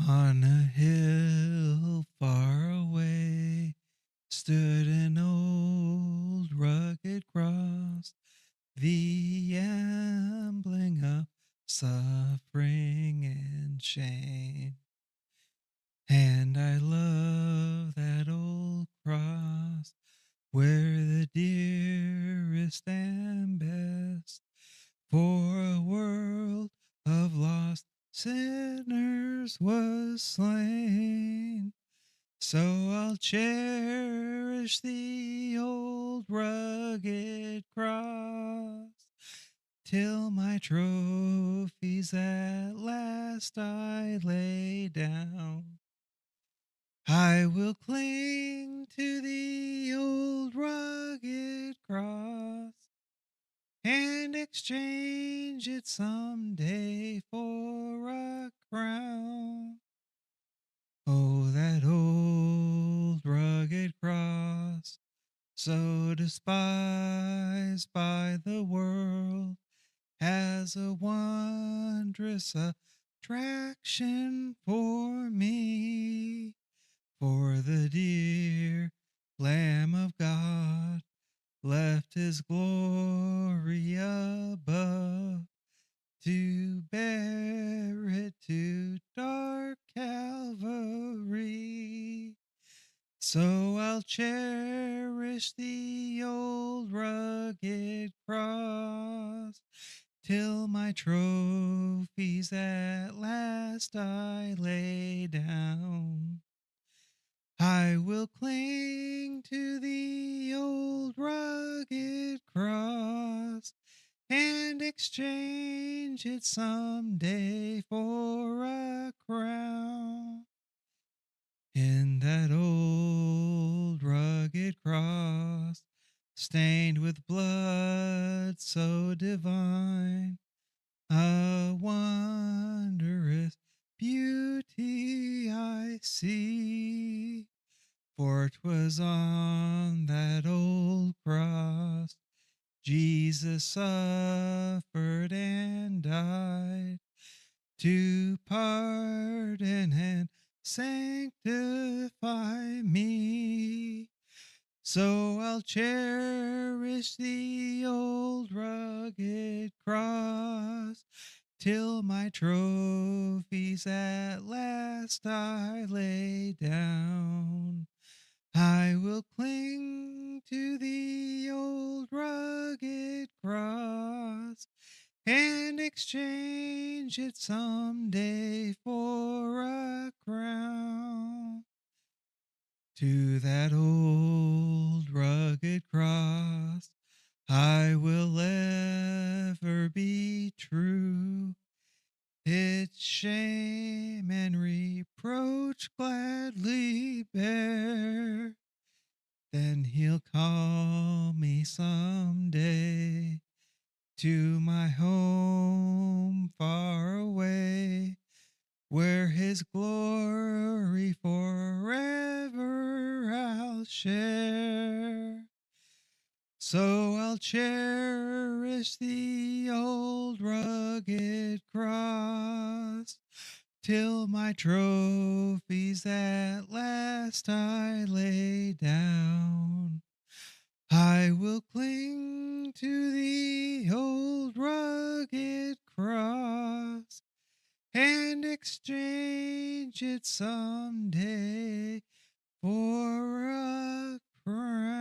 On a hill far away stood an old rugged cross, the ambling of suffering and shame. And I love that old cross where the dearest and best for a world of lost sinners was slain. So I'll cherish the old rugged cross till my trophies at last I lay down. I will cling to the old rugged cross and exchange it someday for a crown. Oh, that old rugged cross, so despised by the world, has a wondrous attraction for me. For the dear Lamb of God left his glory above to bear it to dark Calvary. So I'll cherish the old rugged cross till my trophies at last I lay down. I will cling to the old rugged cross and exchange it someday for a crown. In that old rugged cross, stained with blood so divine, a wondrous beauty I see. For 'twas on that old cross Jesus suffered and died to pardon and sanctify me. So I'll cherish the old rugged cross till my trophies at last I lay down. I will cling to the old rugged cross and exchange it someday for a crown. To that old rugged cross I will ever be true, its shame and reproach gladly bear. Then he'll call me someday to my home far away, where his glory forever I'll share. So I'll cherish the old rugged cross till my trophies at last I lay down. I will cling to the old rugged cross and exchange it someday for a crown.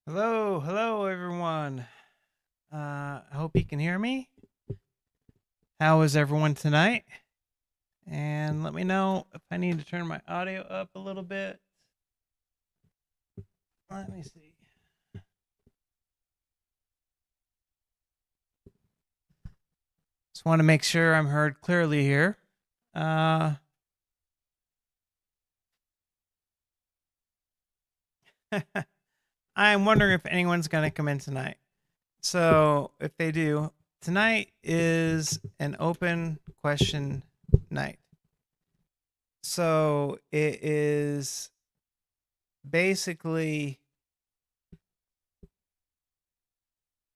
Hello, everyone. I hope you can hear me. How is everyone tonight? And let me know if I need to turn my audio up a little bit. Let me see. Just want to make sure I'm heard clearly here. I'm wondering if anyone's going to come in tonight. So, if they do, tonight is an open question night. So, it is basically,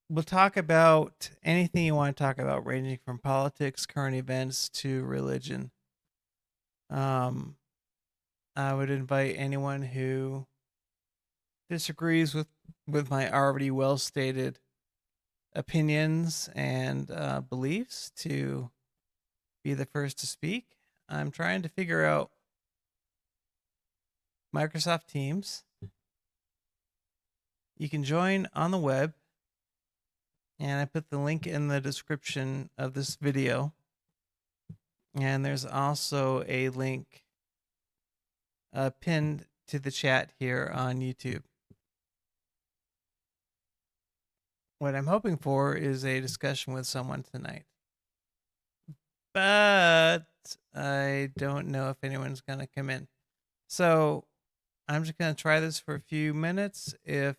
we'll talk about anything you want to talk about, ranging from politics, current events, to religion. I would invite anyone who disagrees with my already well stated opinions and beliefs to be the first to speak. I'm trying to figure out Microsoft Teams. You can join on the web, and I put the link in the description of this video. And there's also a link pinned to the chat here on YouTube. What I'm hoping for is a discussion with someone tonight. But I don't know if anyone's going to come in. So I'm just going to try this for a few minutes. If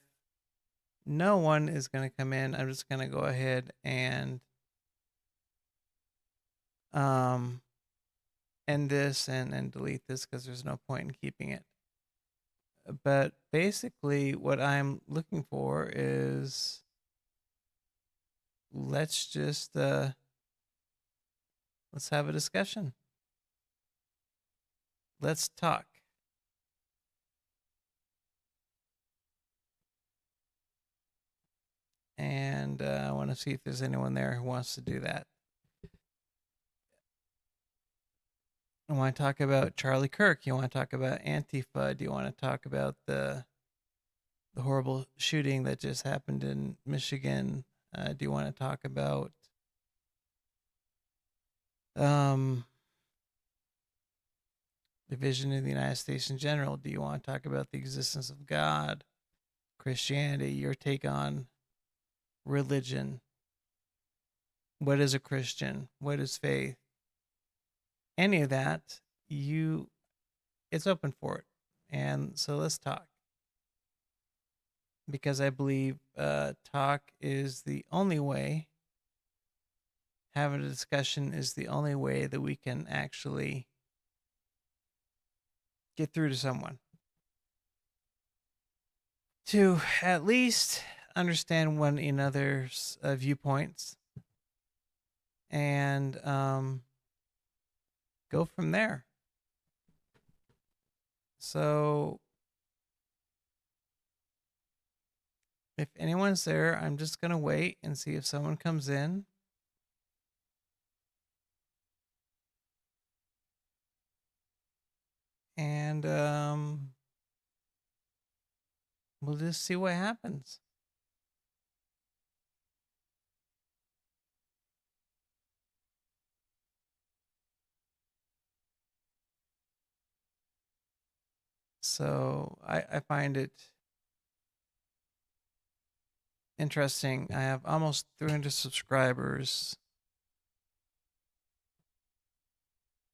no one is going to come in, I'm just going to go ahead and end this and delete this because there's no point in keeping it. But basically what I'm looking for is, let's just let's have a discussion. Let's talk. And I want to see if there's anyone there who wants to do that. You want to talk about Charlie Kirk? You want to talk about Antifa? Do you want to talk about the horrible shooting that just happened in Michigan? Do you want to talk about the vision of the United States in general? Do you want to talk about the existence of God, Christianity, your take on religion? What is a Christian? What is faith? Any of that, it's open for it. And so let's talk. Because I believe talk is the only way, having a discussion is the only way that we can actually get through to someone, to at least understand one another's viewpoints, and go from there. So if anyone's there, I'm just going to wait and see if someone comes in. And we'll just see what happens. So I find it interesting. I have almost 300 subscribers,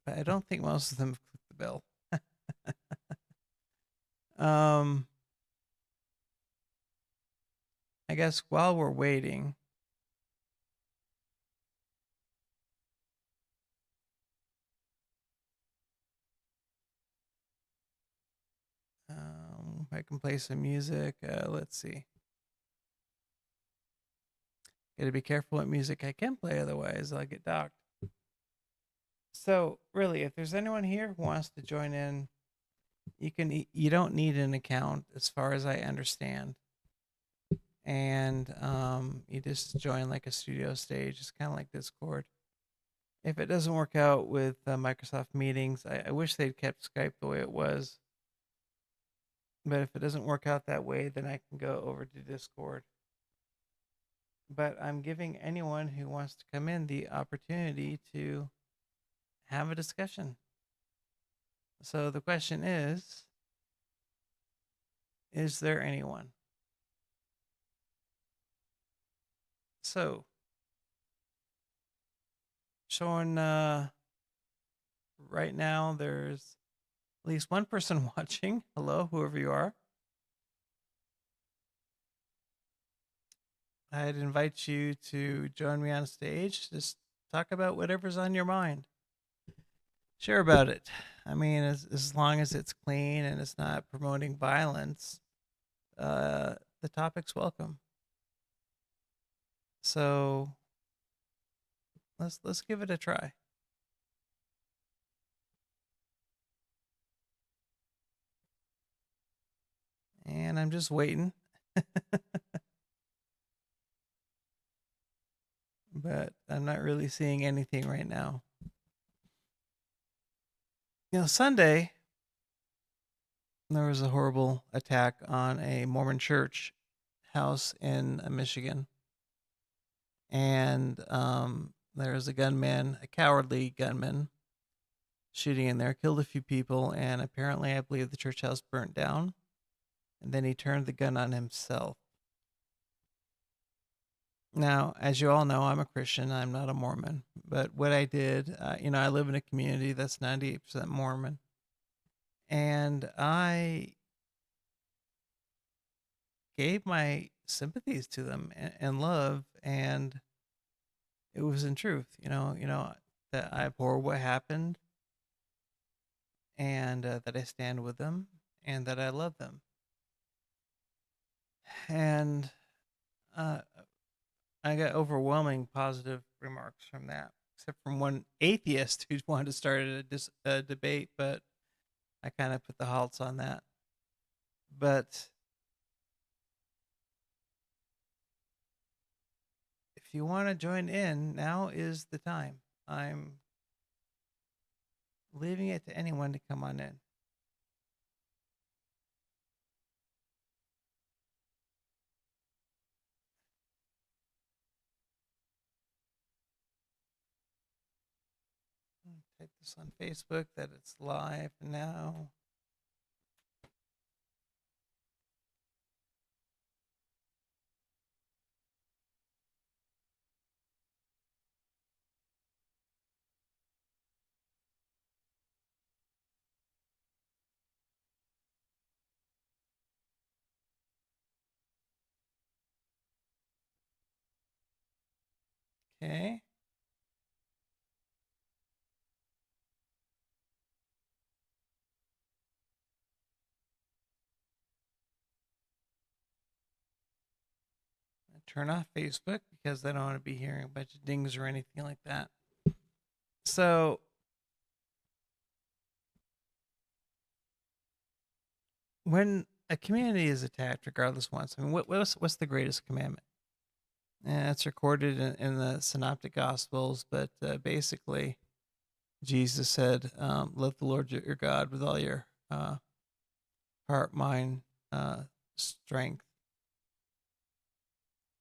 but I don't think most of them have clicked the bell. I guess while we're waiting, I can play some music. Let's see. Gotta be careful what music I can play, otherwise I'll get docked. So really, if there's anyone here who wants to join in, you don't need an account as far as I understand. And you just join like a studio stage. It's kind of like Discord. If it doesn't work out with Microsoft Meetings, I wish they'd kept Skype the way it was. But if it doesn't work out that way, then I can go over to Discord. But I'm giving anyone who wants to come in the opportunity to have a discussion. So the question is there anyone? So, showing right now there's at least one person watching. Hello, whoever you are. I'd invite you to join me on stage. Just talk about whatever's on your mind. Share about it. I mean, as long as it's clean and it's not promoting violence, the topic's welcome. So let's give it a try. And I'm just waiting. But I'm not really seeing anything right now. Sunday, there was a horrible attack on a Mormon church house in Michigan. And there was a gunman, a cowardly gunman, shooting in there, killed a few people, and apparently I believe the church house burnt down. And then he turned the gun on himself. Now, as you all know, I'm a Christian. I'm not a Mormon. But what I did, I live in a community that's 98% Mormon. And I gave my sympathies to them and love. And it was in truth, that I abhor what happened and that I stand with them and that I love them. And I got overwhelming positive remarks from that, except from one atheist who wanted to start a debate, but I kind of put the halts on that. But if you want to join in, now is the time. I'm leaving it to anyone to come on in. Type this on Facebook that it's live now. Okay. Turn off Facebook because I don't want to be hearing a bunch of dings or anything like that. So when a community is attacked, regardless once, I mean, what's the greatest commandment? And it's recorded in the Synoptic Gospels, but basically, Jesus said, "Love the Lord your God with all your heart, mind, strength,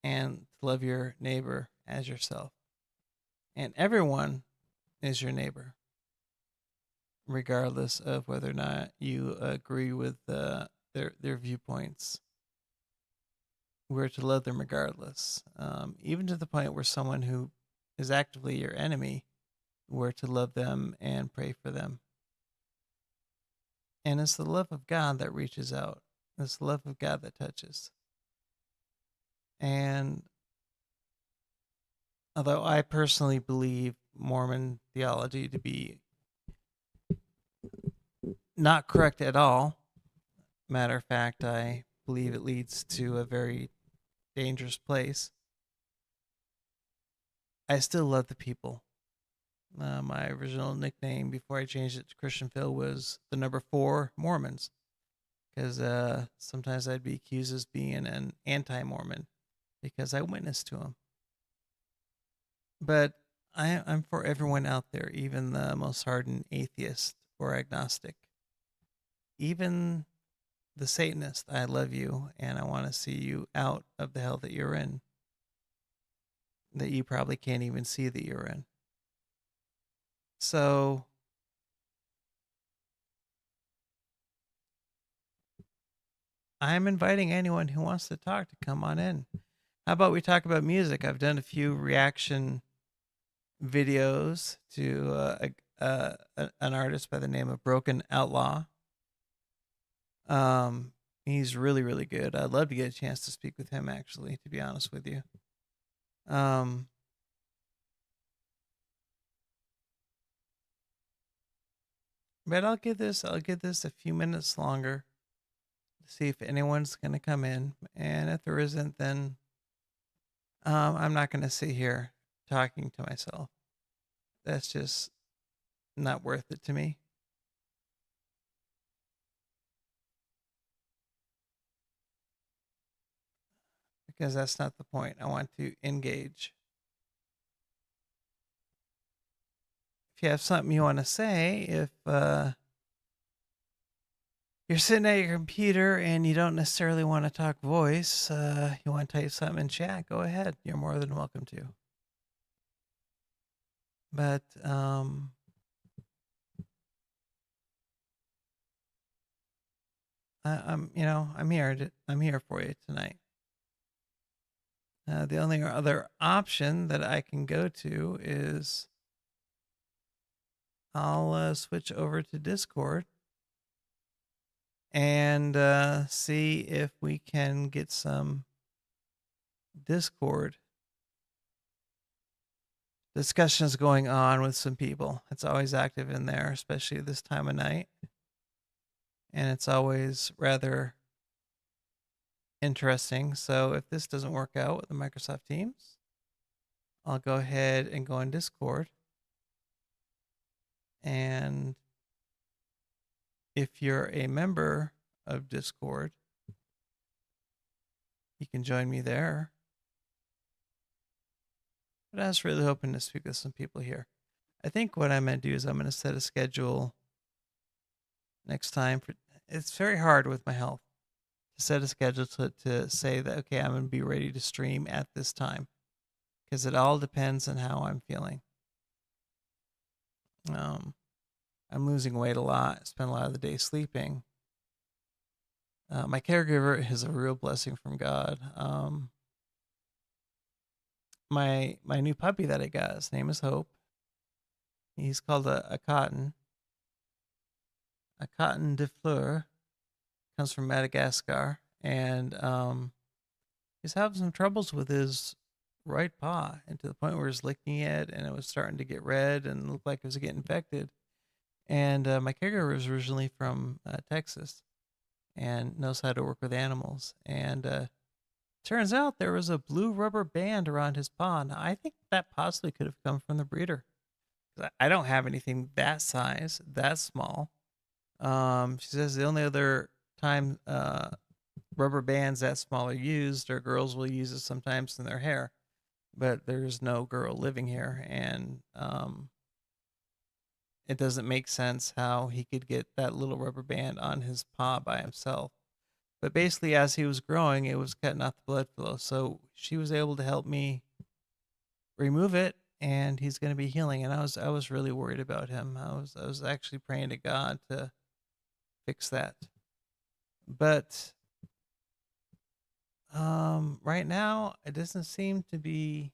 and to love your neighbor as yourself." And everyone is your neighbor, regardless of whether or not you agree with their viewpoints. We're to love them regardless, even to the point where someone who is actively your enemy, we're to love them and pray for them. And it's the love of God that reaches out. It's the love of God that touches. And although I personally believe Mormon theology to be not correct at all, matter of fact, I believe it leads to a very dangerous place, I still love the people. My original nickname before I changed it to Christian Phil was the number 4 Mormons, because sometimes I'd be accused as being an anti-Mormon because I witnessed to them. But I'm for everyone out there, even the most hardened atheist or agnostic, even the Satanist. I love you, and I want to see you out of the hell that you're in, that you probably can't even see that you're in. So I'm inviting anyone who wants to talk to come on in. How about we talk about music? I've done a few reaction videos to an artist by the name of Broken Outlaw. He's really, really good. I'd love to get a chance to speak with him, actually, to be honest with you. But I'll give this a few minutes longer to see if anyone's gonna come in, and if there isn't, then I'm not gonna sit here talking to myself. That's just not worth it to me. Because that's not the point. I want to engage. If you have something you want to say, if you're sitting at your computer and you don't necessarily want to talk voice, you want to type something in chat, go ahead. You're more than welcome to. But I'm here for you tonight. The only other option that I can go to is I'll switch over to Discord and see if we can get some Discord discussions going on with some people. It's always active in there, especially this time of night. And it's always rather interesting. So if this doesn't work out with the Microsoft Teams, I'll go ahead and go in Discord. And if you're a member of Discord, you can join me there. But I was really hoping to speak with some people here. I think what I'm going to do is I'm going to set a schedule next time. It's very hard with my health to set a schedule to say that, okay, I'm going to be ready to stream at this time. Because it all depends on how I'm feeling. I'm losing weight a lot. I spend a lot of the day sleeping. My caregiver is a real blessing from God. My new puppy that I got, his name is Hope. He's called a Cotton. A Cotton de Fleur. Comes from Madagascar. And he's having some troubles with his right paw, and to the point where he's licking it and it was starting to get red and looked like it was getting infected. And my caregiver is originally from Texas and knows how to work with animals. And turns out there was a blue rubber band around his paw. Now, I think that possibly could have come from the breeder. I don't have anything that size, that small. She says the only other time rubber bands that small are used, or girls will use it sometimes in their hair. But there's no girl living here, and it doesn't make sense how he could get that little rubber band on his paw by himself. But basically, as he was growing, it was cutting off the blood flow. So she was able to help me remove it, and he's going to be healing. And I was really worried about him. I was actually praying to God to fix that. But right now, it doesn't seem to be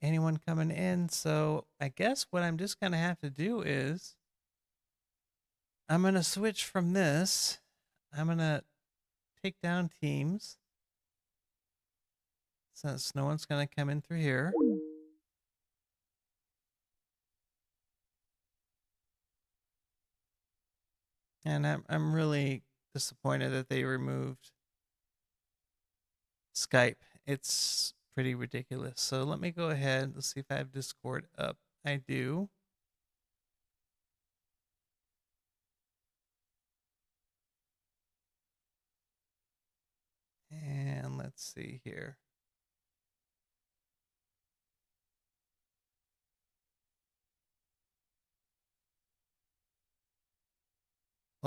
anyone coming in. So I guess what I'm just going to have to do is I'm going to switch from this. I'm going to take down Teams, since no one's going to come in through here. And I'm really disappointed that they removed Skype. It's pretty ridiculous. So let me go ahead. Let's see if I have Discord up. I do. And let's see here.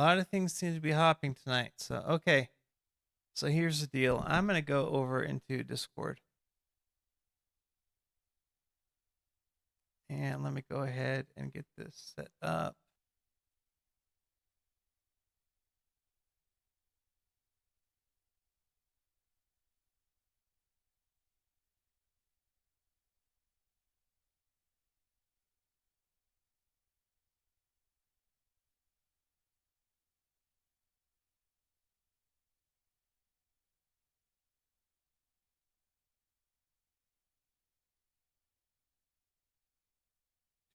lot of things seem to be hopping tonight. So, okay. So here's the deal. I'm going to go over into Discord. And let me go ahead and get this set up.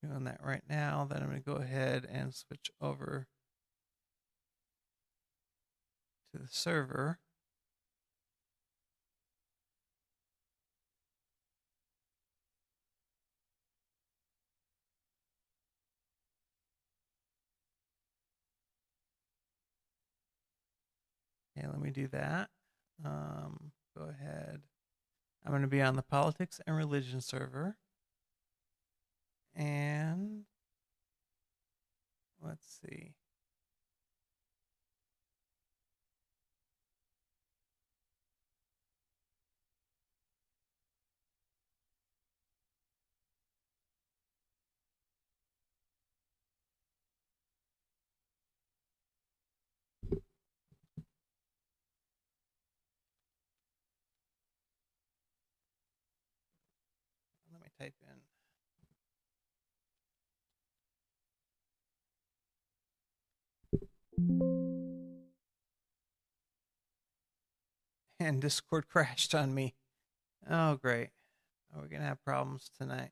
Doing that right now. Then I'm going to go ahead and switch over to the server. Okay, let me do that. Go ahead. I'm going to be on the politics and religion server. And let's see. Let me type in. And Discord crashed on me. Oh, great. Oh, we're going to have problems tonight.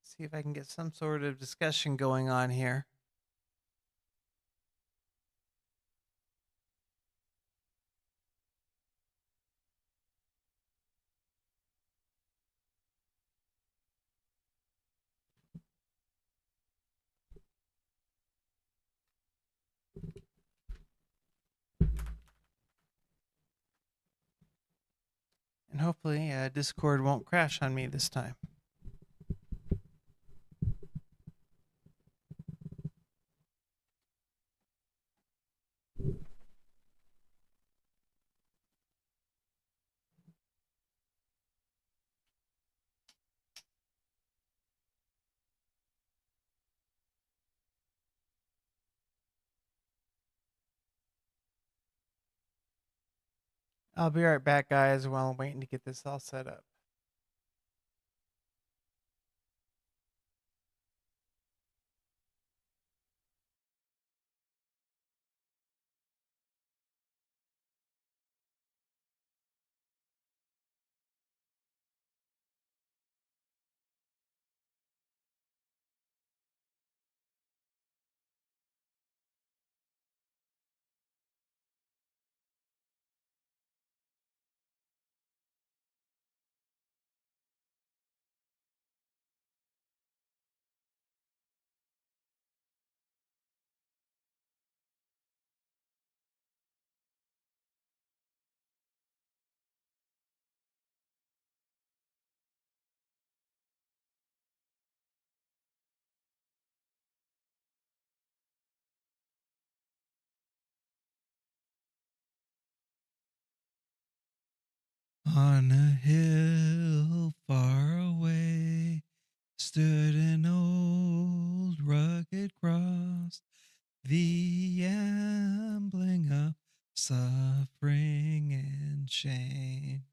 See if I can get some sort of discussion going on here. And hopefully Discord won't crash on me this time. I'll be right back, guys, while I'm waiting to get this all set up. On a hill far away stood an old rugged cross, the emblem of suffering and shame.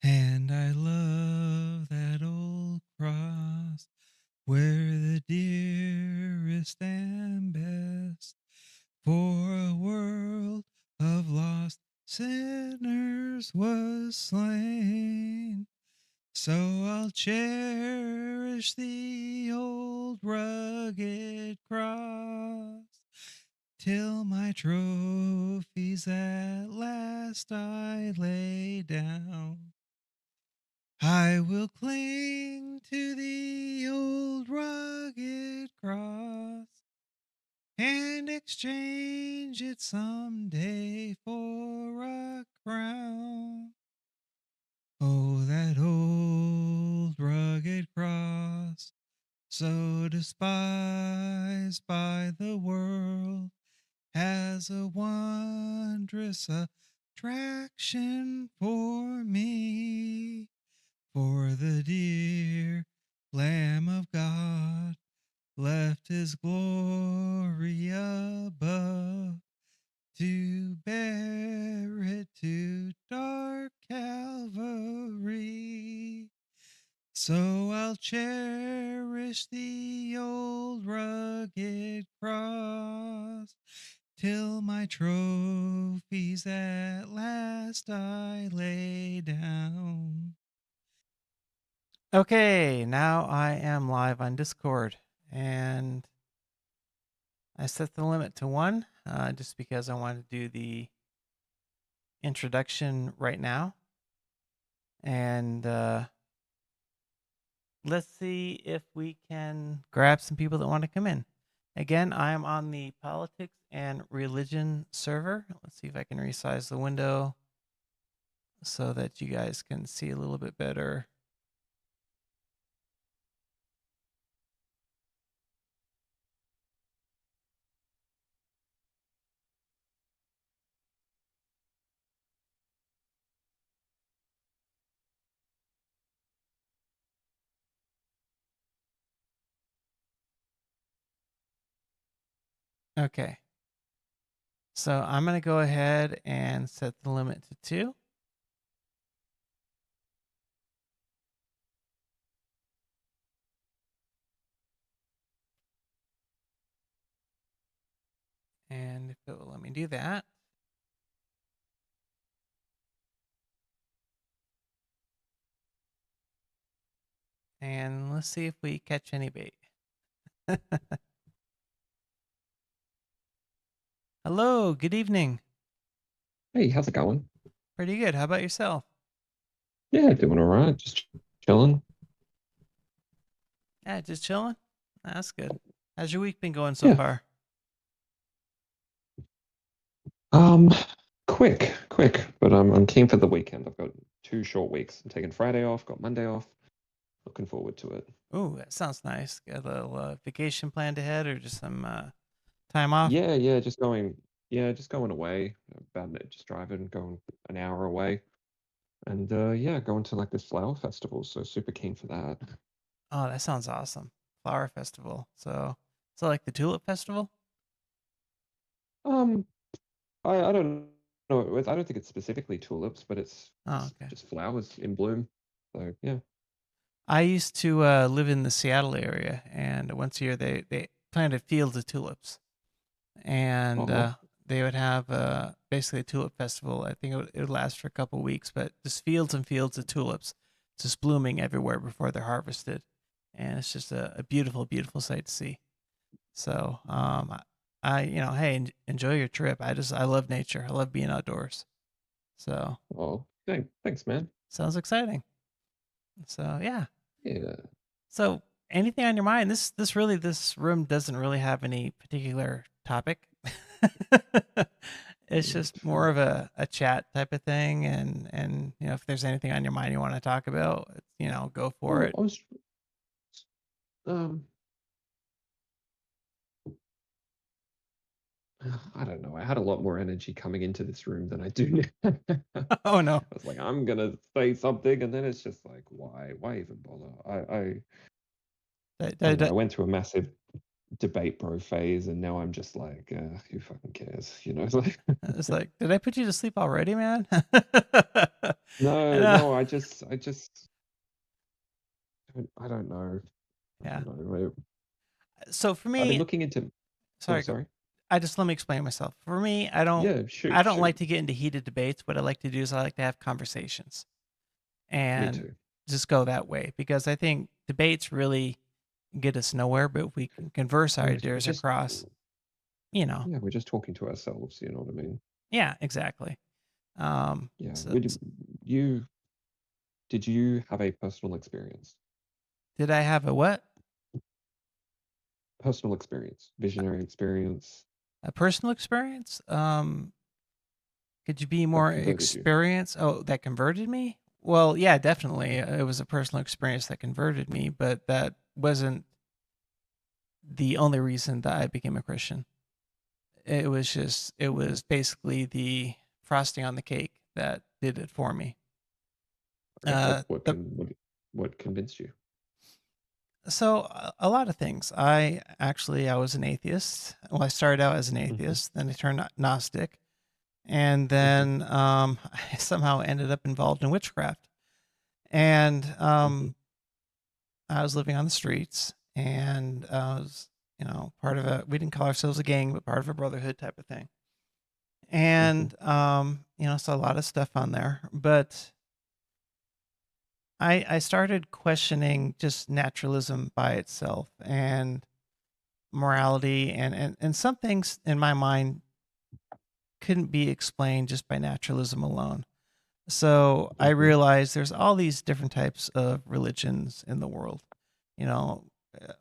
And I love that old cross where the dearest and best for a world of lost sinners was slain. So I'll cherish the old rugged cross till my trophies at last I lay down. I will cling to the old rugged cross and exchange it someday for a crown. Oh, that old rugged cross, so despised by the world, has a wondrous attraction for me. For the dear Lamb of God left his glory above to bear it to dark Calvary. So I'll cherish the old rugged cross till my trophies at last I lay down. Okay, now I am live on Discord, and I set the limit to 1 just because I want to do the introduction right now. And let's see if we can grab some people that want to come in. Again, I am on the politics and religion server. Let's see if I can resize the window so that you guys can see a little bit better. Okay. So I'm going to go ahead and set the limit to 2. And if it will let me do that. And let's see if we catch any bait. Hello, good evening. Hey, how's it going? Pretty good. How about yourself? Yeah, doing all right. Just chilling. Yeah, just chilling. That's good. How's your week been going so Yeah. far? Um, quick, but I'm keen for the weekend. I've got 2 short weeks. I'm taking Friday off, got Monday off. Looking forward to it. Ooh, that sounds nice. Got a little vacation planned ahead or just some time off? Yeah, just going away. About just driving, going an hour away. And yeah, going to like this flower festival, so super keen for that. Oh, that sounds awesome. Flower festival. So like the tulip festival? Um, I don't know. I don't think it's specifically tulips, but it's Oh, it's okay. just flowers in bloom. So yeah. I used to live in the Seattle area, and once a year they planted fields of tulips, and Oh, they would have basically a tulip festival. I think it would last for a couple weeks, but just fields and fields of tulips, just blooming everywhere before they're harvested, and it's just a beautiful, beautiful sight to see. So, hey, enjoy your trip. I love nature. I love being outdoors. So, thanks, man. sounds exciting. So, yeah. Yeah. So, anything on your mind? This room doesn't really have any particular topic. It's just more of a chat type of thing, and if there's anything on your mind you want to talk about, go for Well, it. I was, um, I don't know. I had a lot more energy coming into this room than I do now. I Oh no. was like, I'm gonna say something, and then it's just like, why even bother? I don't know. I went through a massive debate bro phase, and now I'm just like, who fucking cares? It's like, It's like, did I put you to sleep already, man? no, And, no. I don't know. I yeah. don't know. So for I've been me, looking into. Oh, sorry, sorry. let me explain myself. For me, I don't Yeah, I shoot, don't like shoot. to get into heated debates. What I like to do is I like to have conversations Me and too. just go that way because I think debates really get us nowhere, but if we can converse our Yeah, we're ideas just across, you know. yeah, we're just talking to ourselves. You know what I mean? Yeah, exactly. Yeah. So You did you have a personal experience? did I have a what? personal experience, visionary experience A personal experience? Could you be that more converted you? experienced? Oh, that converted me? Well, yeah, definitely. It was a personal experience that converted me, but that wasn't the only reason that I became a Christian. It Okay. was basically the frosting on the cake that did it for me. Okay. The What convinced you? So a lot of things. I was an atheist. Well, I started out as an Mhm, atheist, then I turned Gnostic, and mhm, then I somehow ended up involved in witchcraft. And mhm, I was living on the streets, and I was, part of a. We didn't call ourselves a gang, but part of a brotherhood type of thing. mhm, And saw a lot of stuff on there, but I started questioning just naturalism by itself and morality and some things in my mind couldn't be explained just by naturalism alone. So I mhm, realized there's all these different types of religions in the world. You know,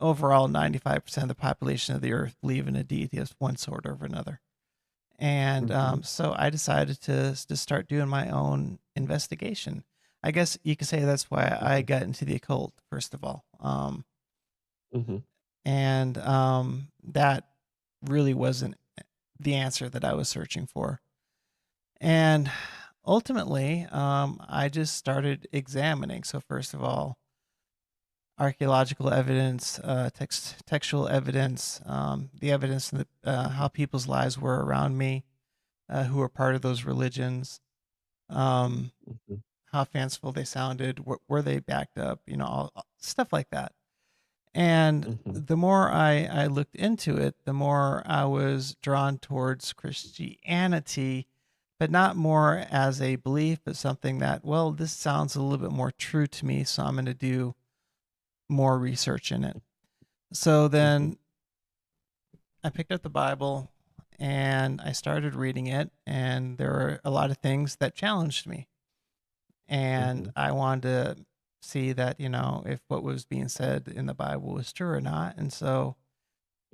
overall 95% of the population of the earth believe in a deity of one sort or another. And mhm, so I decided to start doing my own investigation. I guess you could say that's why I mhm, got into the occult, first of all. mhm, And that really wasn't the answer that I was searching for. And ultimately, I just started examining. So, first of all, archaeological evidence, textual evidence, the evidence in how people's lives were around me, who were part of those religions, um, mhm, how fanciful they sounded, were they backed up, stuff like that. And mhm, the more I looked into it, the more I was drawn towards Christianity, but not more as a belief, but something that, well, this sounds a little bit more true to me, so I'm going to do more research in it. So mhm, then I picked up the Bible and I started reading it, and there were a lot of things that challenged me. And mhm, I wanted to see that, if what was being said in the Bible was true or not. And so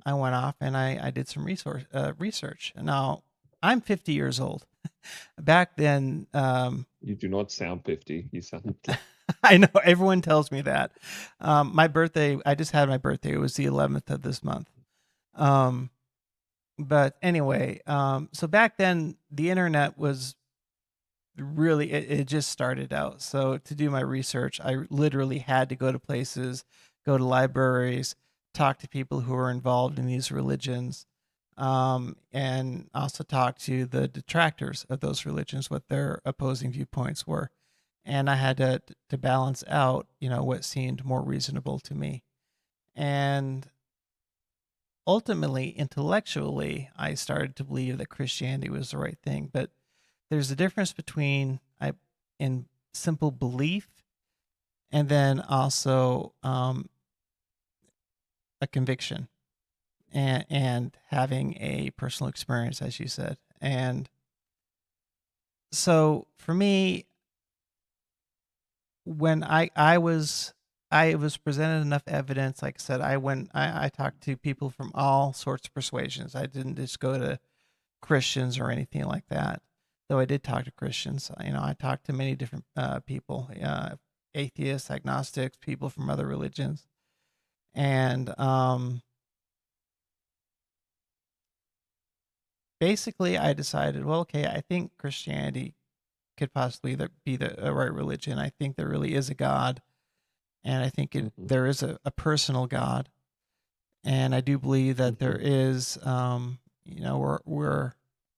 I went off and I did some research. Now, I'm 50 years old. Back then, You do not sound 50. You sound like I know everyone tells me that. My birthday, I just had my birthday. It was the 11th of this month. Um, but anyway, so back then, the internet was really, it just started out. So to do my research, I literally had to go to places, go to libraries, talk to people who are involved in these religions, and also talk to the detractors of those religions, what their opposing viewpoints were. And I had to balance out, what seemed more reasonable to me. And ultimately, intellectually, I started to believe that Christianity was the right thing. But there's a difference between in simple belief and then also a conviction and having a personal experience, as you said. And so for me, when I was presented enough evidence, like I said, I talked to people from all sorts of persuasions. I didn't just go to Christians or anything like that. Though I did talk to Christians, I talked to many different people, atheists, agnostics, people from other religions, and basically I decided, well, okay, I think Christianity could possibly be the right religion. I think there really is a God, and I think mhm, there is a personal God, and I do believe that there mhm, is, we're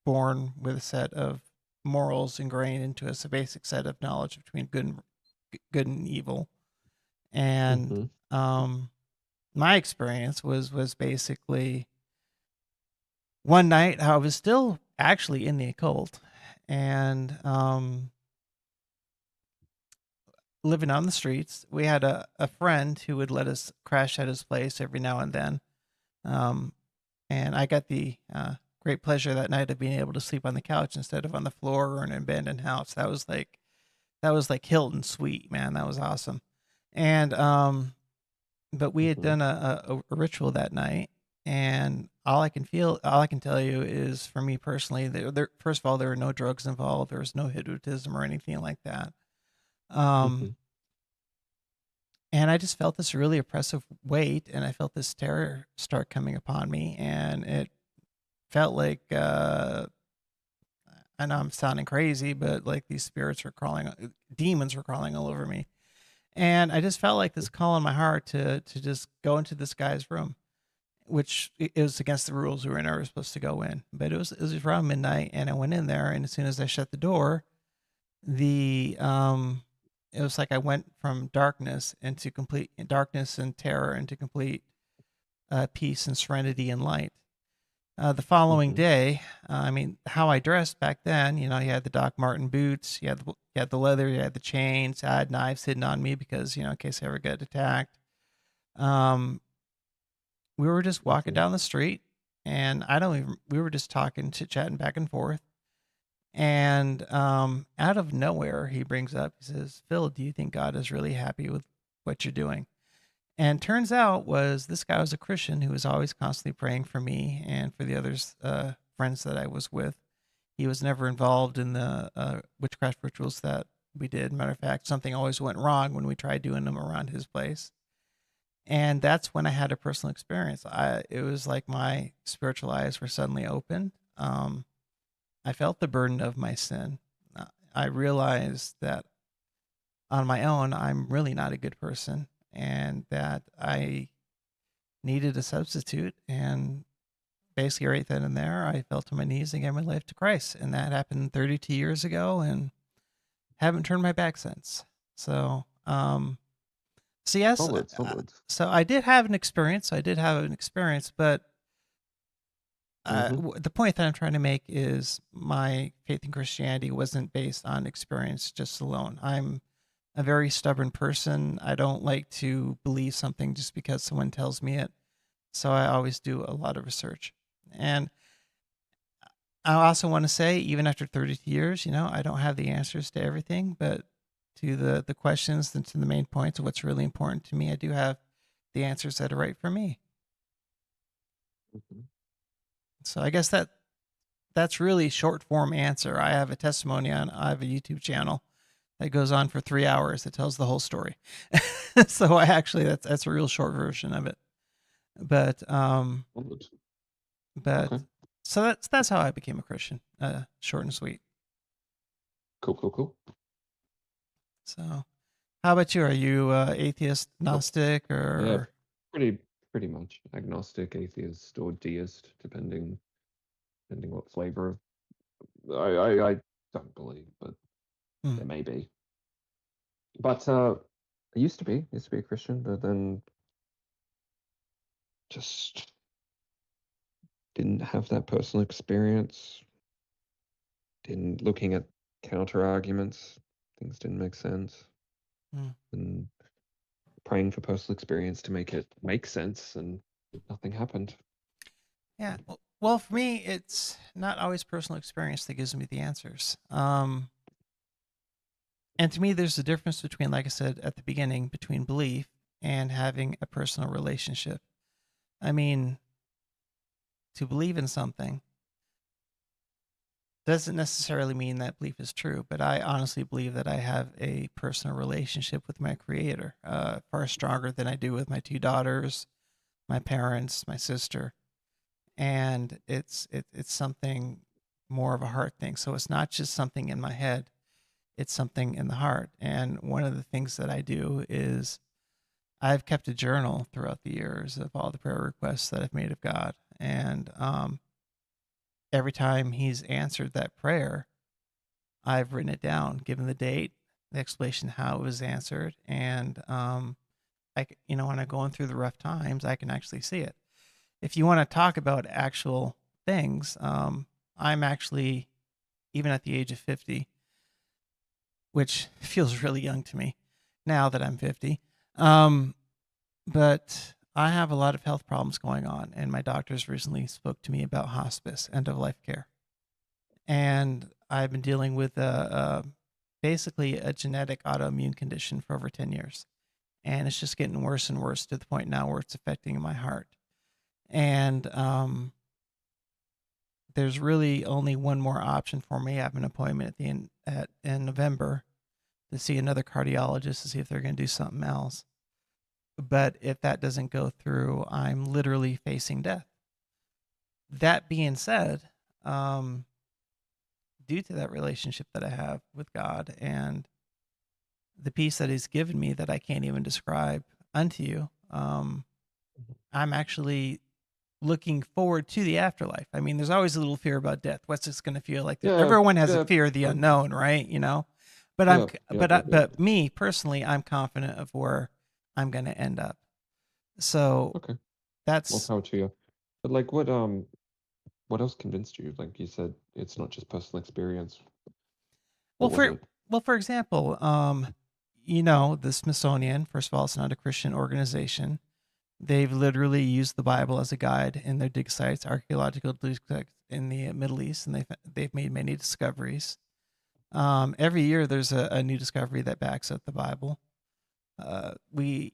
born with a set of morals ingrained into us, a basic set of knowledge between good and evil. And mhm, um, my experience was basically one night I was still actually in the occult and living on the streets. We had a friend who would let us crash at his place every now and then. Um, and I got the great pleasure that night of being able to sleep on the couch instead of on the floor or in an abandoned house. That was like Hilton sweet, man. That was awesome. And but we had mhm, done a ritual that night, And all I can tell you is, for me personally, first of all, there were no drugs involved. There was no hypnotism or anything like that. Um, Mhm. and I just felt this really oppressive weight, and I felt this terror start coming upon me, and it felt like, I know I'm sounding crazy, but like these spirits were crawling, demons were crawling all over me, and I just felt like this call in my heart to just go into this guy's room, which it was against the rules. We were never supposed to go in, but it was around midnight, and I went in there, and as soon as I shut the door, the it was like I went from darkness into complete darkness and terror into complete peace and serenity and light. The following Mhm. day, I mean, how I dressed back then, you had the Doc Marten boots, you had the leather, you had the chains, I had knives hidden on me because, in case I ever get attacked. Um, we were just walking Mhm. down the street, and I don't even, we were just talking, chit chatting back and forth. And out of nowhere, he brings up, he says, "Phil, do you think God is really happy with what you're doing?" And turns out was this guy was a Christian who was always constantly praying for me and for the others, friends that I was with. He was never involved in the witchcraft rituals that we did. Matter of fact, something always went wrong when we tried doing them around his place. And that's when I had a personal experience. It was like my spiritual eyes were suddenly opened. I felt the burden of my sin. I realized that on my own, I'm really not a good person, and that I needed a substitute. And basically, right then and there, I fell to my knees and gave my life to Christ. And that happened 32 years ago, and haven't turned my back since. So, so yes, Solid, solid. so I did have an experience. I did have an experience, but Mhm. the point that I'm trying to make is my faith in Christianity wasn't based on experience just alone. I'm a very stubborn person. I don't like to believe something just because someone tells me it. So I always do a lot of research. And I also want to say, even after 32 years, I don't have the answers to everything, but to the questions and to the main points of what's really important to me, I do have the answers that are right for me. Mhm. So I guess that's really short form answer. I have a testimony I have a YouTube channel that goes on for 3 hours that tells the whole story. So that's a real short version of it. But Solid. but Okay. so that's how I became a Christian. Short and sweet. Cool, cool, cool. So how about you? Are you atheist, Cool. gnostic, Yeah, or? pretty pretty much agnostic, atheist, or deist, depending what flavor of I don't believe, but Hmm, there may be. But I used to be a Christian, but then just didn't have that personal experience. Didn't looking at counter arguments, things didn't make sense. hmm. And praying for personal experience to make it make sense, and nothing happened. Yeah. Well, for me, it's not always personal experience that gives me the answers. And to me, there's a difference between, like I said at the beginning, between belief and having a personal relationship. I mean, to believe in something doesn't necessarily mean that belief is true, but I honestly believe that I have a personal relationship with my creator, far stronger than I do with my two daughters, my parents, my sister. And it's something more of a heart thing. So it's not just something in my head, it's something in the heart. And one of the things that I do is I've kept a journal throughout the years of all the prayer requests that I've made of God. And every time He's answered that prayer, I've written it down, given the date, the explanation how it was answered, and when I'm going through the rough times, I can actually see it. If you want to talk about actual things, I'm actually, even at the age of 50, which feels really young to me now that I'm 50. Um, but I have a lot of health problems going on, and my doctors recently spoke to me about hospice, end of life care, and I've been dealing with basically a genetic autoimmune condition for over 10 years, and it's just getting worse and worse to the point now where it's affecting my heart. And there's really only one more option for me. I have an appointment at the end in November to see another cardiologist to see if they're going to do something else. But if that doesn't go through, I'm literally facing death. That being said, um, due to that relationship that I have with God and the peace that He's given me that I can't even describe unto you, Mhm. I'm actually looking forward to the afterlife. I mean, there's always a little fear about death. What's this going to feel like? Yeah, Everyone has a yeah, fear of the um, unknown, right? You know, but yeah, yeah, yeah, yeah. but me personally, I'm confident of where I'm going to end up. So Okay, more that's power to you. But like, what else convinced you? Like you said, it's not just personal experience. well What was for it? for example, you know, the Smithsonian. First of all, it's not a Christian organization. They've literally used the Bible as a guide in their dig sites, archaeological dig sites in the Middle East, and they've made many discoveries. Every year, there's a new discovery that backs up the Bible. We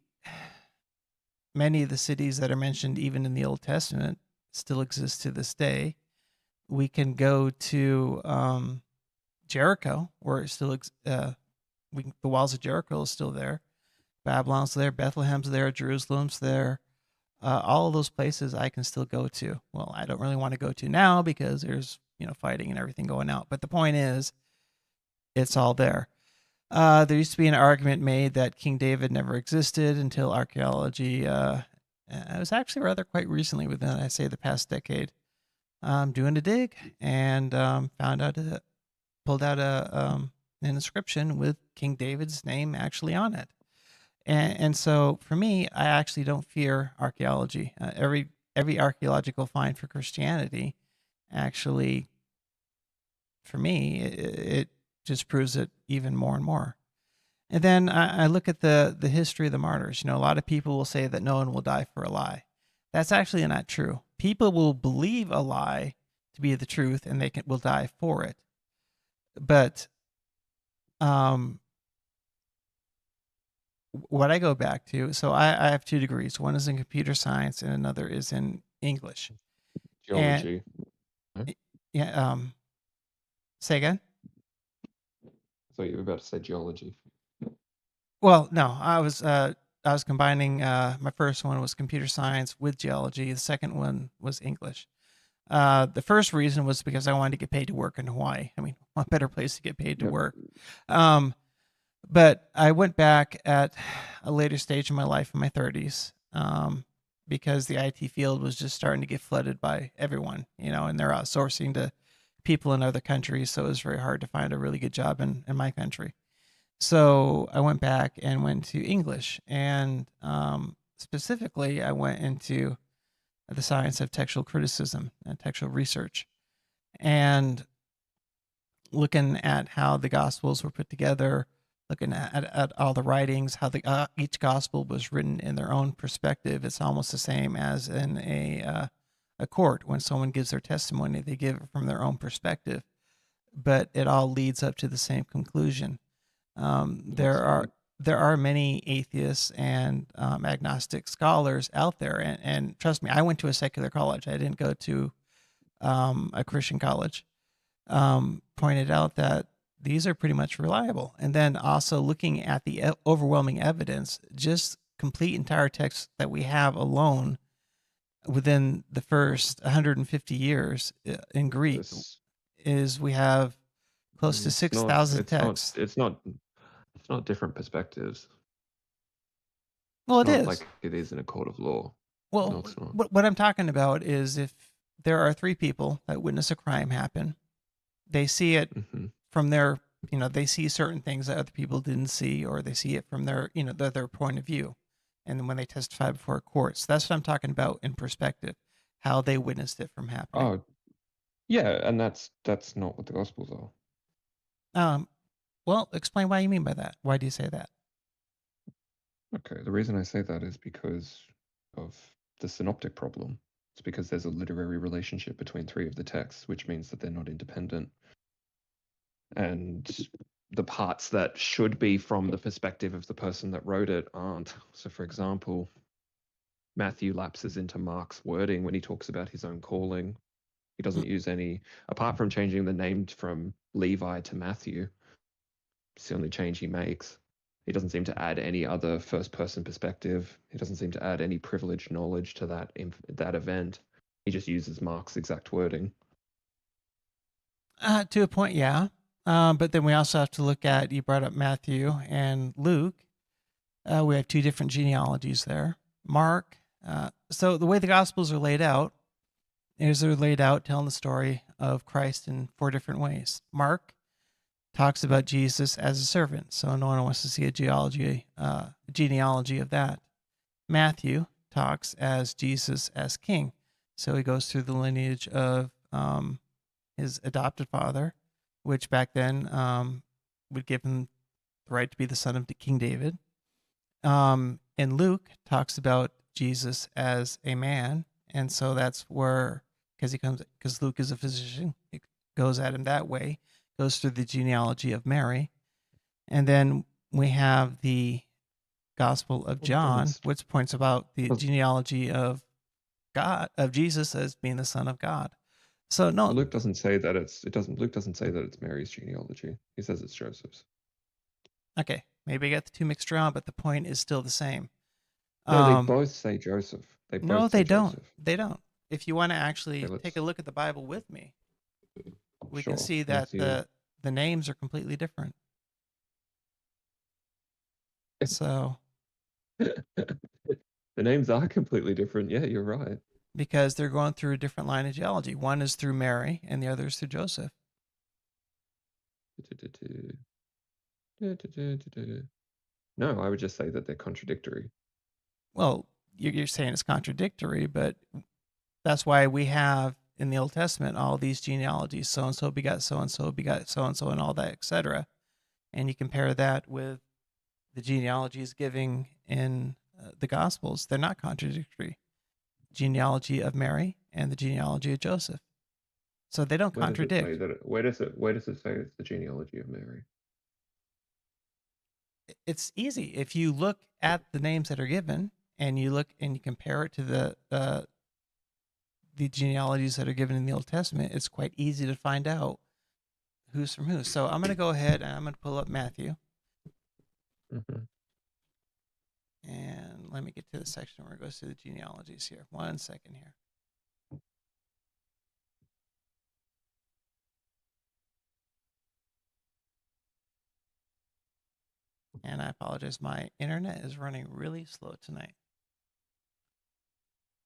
Many of the cities that are mentioned, even in the Old Testament, still exist to this day. We can go to Jericho, where it still the walls of Jericho is still there. Babylon's there, Bethlehem's there, Jerusalem's there. All of those places I can still go to. Well, I don't really want to go to now because there's fighting and everything going out. But the point is, it's all there. There used to be an argument made that King David never existed until archaeology. It was actually rather quite recently, within I say the past decade, doing a dig and found out pulled out an inscription with King David's name actually on it. And so for me, I actually don't fear archaeology. Every archaeological find for Christianity, actually, for me, it just proves it even more and more. And then I look at the history of the martyrs. You know, a lot of people will say that no one will die for a lie. That's actually not true. People will believe a lie to be the truth, and will die for it. But um, what I go back to, so I have 2 degrees. One is in computer science, and another is in English. And Geology. No? yeah, say again. I thought you were about to say geology. Well, no, I was combining. My first one was computer science with geology. The second one was English. The first reason was because I wanted to get paid to work in Hawaii. I mean, what better place to get paid to Yep. work? Um, but I went back at a later stage in my life, in my 30s, because the IT field was just starting to get flooded by everyone, and they're outsourcing to people in other countries. So it was very hard to find a really good job in my country. So I went back and went to English, and specifically, I went into the science of textual criticism and textual research, and looking at how the Gospels were put together, looking at all the writings, how each Gospel was written in their own perspective. It's almost the same as in a court when someone gives their testimony; they give it from their own perspective, but it all leads up to the same conclusion. Um, there are Excellent. there are many atheists and agnostic scholars out there, and trust me, I went to a secular college. I didn't go to a Christian college. Pointed out that these are pretty much reliable, and then also looking at the overwhelming evidence, just complete entire texts that we have alone within the first 150 years in Greek This is we have close to it's six not thousand it's not texts. it's not it's not different perspectives. Well, It's it not is. like it is in a court of law. No, Well, it's not. what I'm talking about is if there are 3 people that witness a crime happen, they see it Hmm. from they see certain things that other people didn't see, or they see it from their point of view. And then when they testify before a court. So that's what I'm talking about in perspective, how they witnessed it from happening. Oh, yeah, and that's not what the Gospels are. Um, well, explain why you mean by that. Why do you say that? Okay, the reason I say that is because of the synoptic problem. It's because there's a literary relationship between three of the texts, which means that they're not independent. And the parts that should be from the perspective of the person that wrote it aren't. So, for example, Matthew lapses into Mark's wording when he talks about his own calling. He doesn't use any, apart from changing the name from Levi to Matthew. It's the only change he makes. He doesn't seem to add any other first-person perspective. He doesn't seem to add any privileged knowledge to that event. He just uses Mark's exact wording. To a point, yeah. But then we also have to look at, you brought up Matthew and Luke. We have two different genealogies there. Mark. So the way the Gospels are laid out is they're laid out telling the story of Christ in four different ways. Mark talks about Jesus as a servant, so no one wants to see a genealogy of that. Matthew talks as Jesus as king, so he goes through the lineage of his adopted father, which back then would give him the right to be the son of King David. And Luke talks about Jesus as a man, and so that's where, because Luke is a physician, it goes at him that way, goes through the genealogy of Mary. And then we have the Gospel of John, which points about the genealogy of God, of Jesus as being the Son of God. So no, Luke doesn't say that Luke doesn't say that it's Mary's genealogy. He says it's Joseph's. Okay, maybe I got the two mixed around, but the point is still the same. No, they both say Joseph. No, they don't. Joseph. They don't. If you want to actually take a look at the Bible with me, we can see that the names are completely different. So the names are completely different. Yeah, you're right. Because they're going through a different line of genealogy. One is through Mary, and the other is through Joseph. No, I would just say that they're contradictory. Well, you're saying it's contradictory, but that's why we have in the Old Testament all these genealogies. So and so begot so and so begot so and so, and all that, etc. And you compare that with the genealogies giving in the Gospels; they're not contradictory. Genealogy of Mary and the genealogy of Joseph. So they don't contradict. Where does it say it's the genealogy of Mary? It's easy. If you look at the names that are given and you look and you compare it to the genealogies that are given in the Old Testament, it's quite easy to find out who's from who. So I'm going to go ahead and I'm going to pull up Matthew. Mm-hmm. And let me get to the section where it goes to the genealogies here. 1 second here. And I apologize. My internet is running really slow tonight.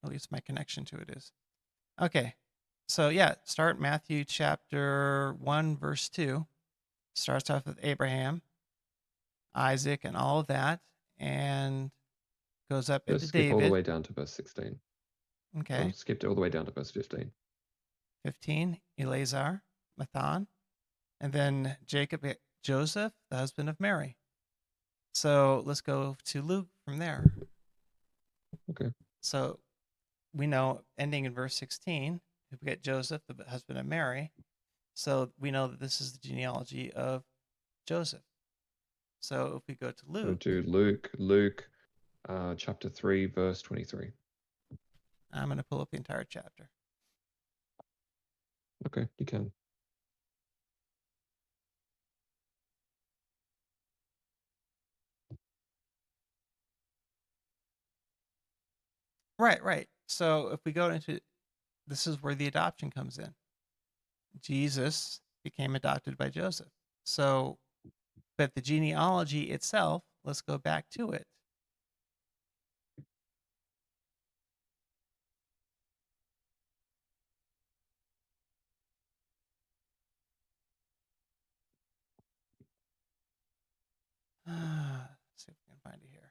At least my connection to it is. Okay. So yeah, start Matthew chapter 1, verse 2. Starts off with Abraham, Isaac, and all of that, and goes up into David. Skip all the way down to verse 16. Okay. Skipped all the way down to verse 15. 15, Eleazar, Mathan, and then Joseph, the husband of Mary. So let's go to Luke from there. Okay. So we know, ending in verse 16, we get Joseph, the husband of Mary. So we know that this is the genealogy of Joseph. So if we go to Luke. Go to Luke chapter 3, verse 23. I'm going to pull up the entire chapter. Okay, you can. Right. So if we go into, this is where the adoption comes in. Jesus became adopted by Joseph. So, but the genealogy itself, let's go back to it. Let's see if we can find it here.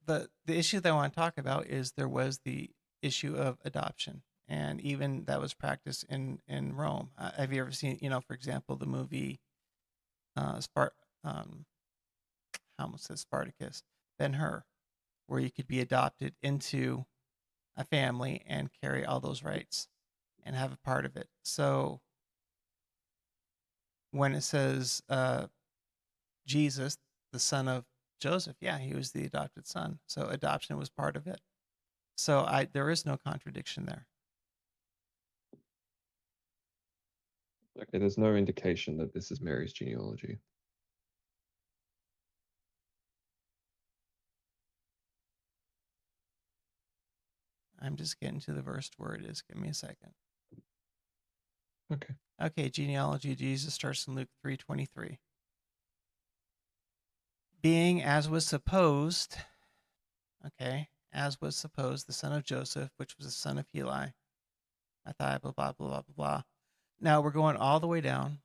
But the issue that I want to talk about is there was the issue of adoption, and even that was practiced in Rome. Have you ever seen, for example, the movie Spartacus, Ben-Hur, where you could be adopted into a family and carry all those rights and have a part of it. So when it says Jesus, the son of Joseph, yeah, he was the adopted son. So adoption was part of it. So there is no contradiction there. Okay, there's no indication that this is Mary's genealogy. I'm just getting to the verse where it is. Give me a second. Okay. Okay, genealogy of Jesus starts in Luke 3:23. Being as was supposed, okay, as was supposed, the son of Joseph, which was the son of Heli. I thought blah blah blah blah blah blah. Now we're going all the way down.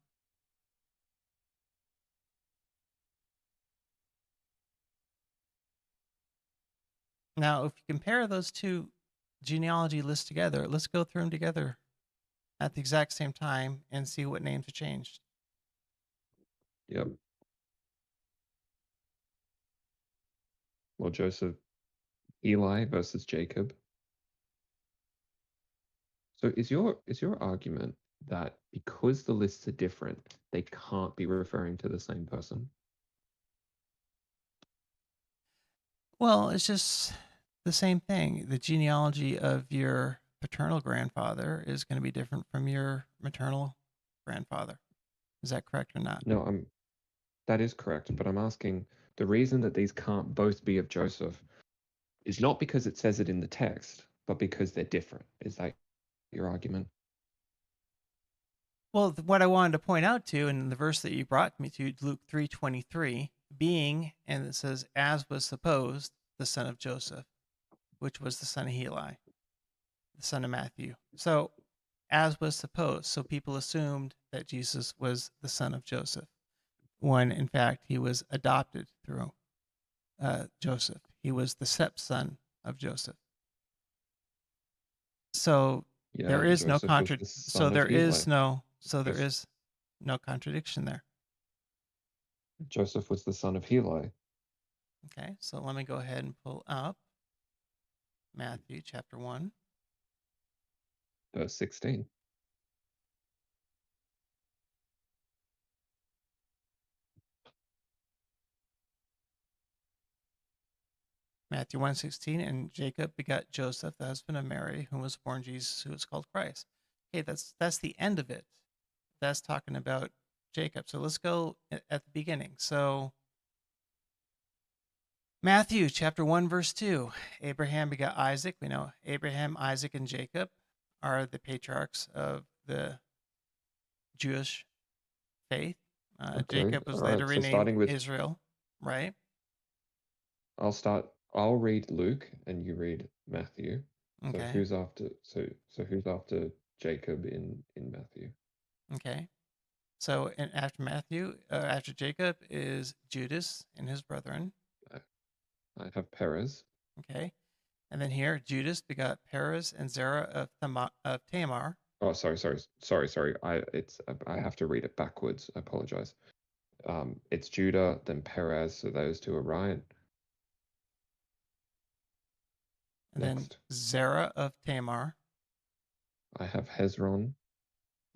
Now, if you compare those two genealogy lists together, let's go through them together at the exact same time and see what names are changed. Yep. Well, Joseph, Eli versus Jacob. So is your argument that because the lists are different, they can't be referring to the same person? Well, it's just the same thing. The genealogy of your paternal grandfather is going to be different from your maternal grandfather. Is that correct or not? No, that is correct, but I'm asking the reason that these can't both be of Joseph is not because it says it in the text, but because they're different. Is that your argument? Well, what I wanted to point out to, in the verse that you brought me to, Luke 3:23, being, and it says, as was supposed, the son of Joseph, which was the son of Heli, the son of Matthew. So, as was supposed, so people assumed that Jesus was the son of Joseph, when in fact he was adopted through Joseph. He was the stepson of Joseph. So Yeah, there and is no Joseph was contra- the so son of there is Heli. no so there Jos- is no contradiction there. Joseph was the son of Heli. Okay, so let me go ahead and pull up Matthew chapter 1. Verse 16. Matthew 1:16, and Jacob begot Joseph, the husband of Mary, whom was born Jesus, who is called Christ. Okay, that's the end of it. That's talking about Jacob. So let's go at the beginning. So Matthew chapter 1, verse 2. Abraham begot Isaac. We know Abraham, Isaac, and Jacob are the patriarchs of the Jewish faith. Okay, Jacob was all later right. So renamed starting with, Israel, right? I'll read Luke and you read Matthew. So Okay. who's after, who's after Jacob in Matthew? Okay. So after Matthew, after Jacob is Judas and his brethren. I have Perez. Okay. And then here, Judas begot Perez and Zerah of Tamar. Oh, sorry. I have to read it backwards. I apologize. It's Judah, then Perez, so those two are right. And then Next, Zerah of Tamar. I have Hezron.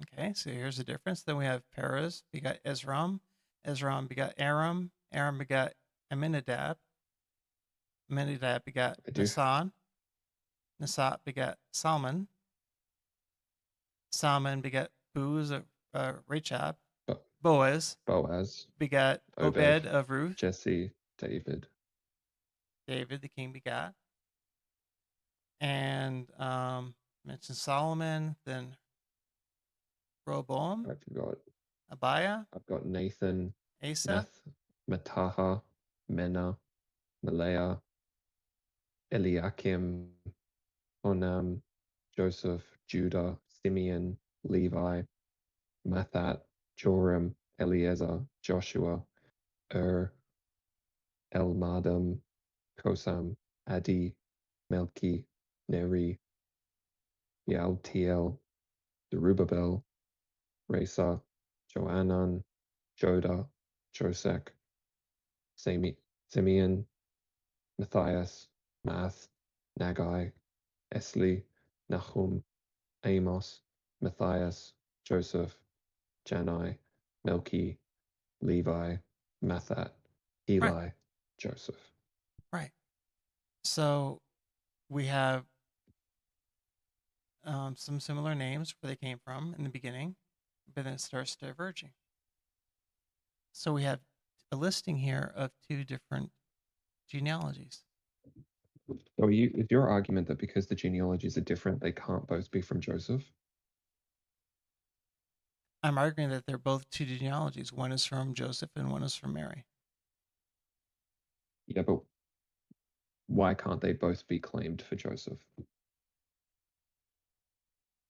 Okay, so here's the difference. Then we have Perez begot Ezram. Ezram begot Aram. Aram begot Aminadab. Aminadab begot I do Nasan. Nasat begot Salmon. Salmon begot Booz of Rechab. Bo- Boaz Boaz, begot Obed, Obed of Ruth. Jesse, David. David the king begot. And mentioned Solomon, then Rehoboam, Abiah, I've got Nathan, Asa, Mataha, Mena, Malaya, Eliakim, Onam, Joseph, Judah, Simeon, Levi, Mathat, Joram, Eliezer, Joshua, Elmadam, Kosam, Adi, Melchi, Neri, Yaltiel, Zerubbabel, Resa, Joanan, Joda, Josek, Simeon, Matthias, Math, Nagai, Esli, Nahum, Amos, Matthias, Joseph, Janai, Melchi, Levi, Mathat, Right. Eli, Joseph. Right. So we have some similar names where they came from in the beginning, but then it starts diverging. So we have a listing here of two different genealogies. So is your argument that because the genealogies are different, they can't both be from Joseph? I'm arguing that they're both two genealogies. One is from Joseph and one is from Mary. Yeah, but why can't they both be claimed for Joseph?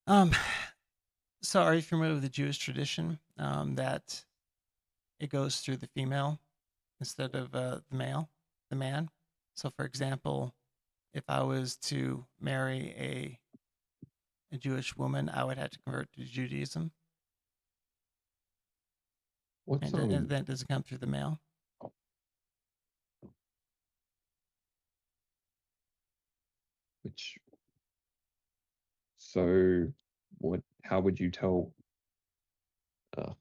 Um, so are you familiar with the Jewish tradition that it goes through the female instead of the male, the man? So, for example, if I was to marry a Jewish woman, I would have to convert to Judaism. What's And then does it come through the male? which so what? How would you tell? Uh,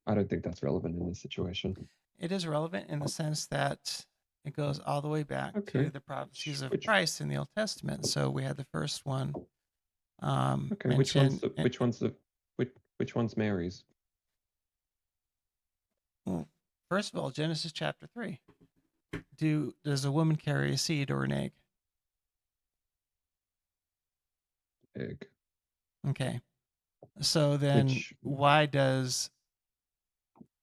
I don't think that's relevant in this situation. It is relevant in the sense that it goes all the way back to Okay, the prophecies of which Christ in the Old Testament. So we had the first one okay, mentioned. which one's Mary's? Well, first of all, Genesis chapter 3. Does a woman carry a seed or an egg? Egg. Okay. So then Which why does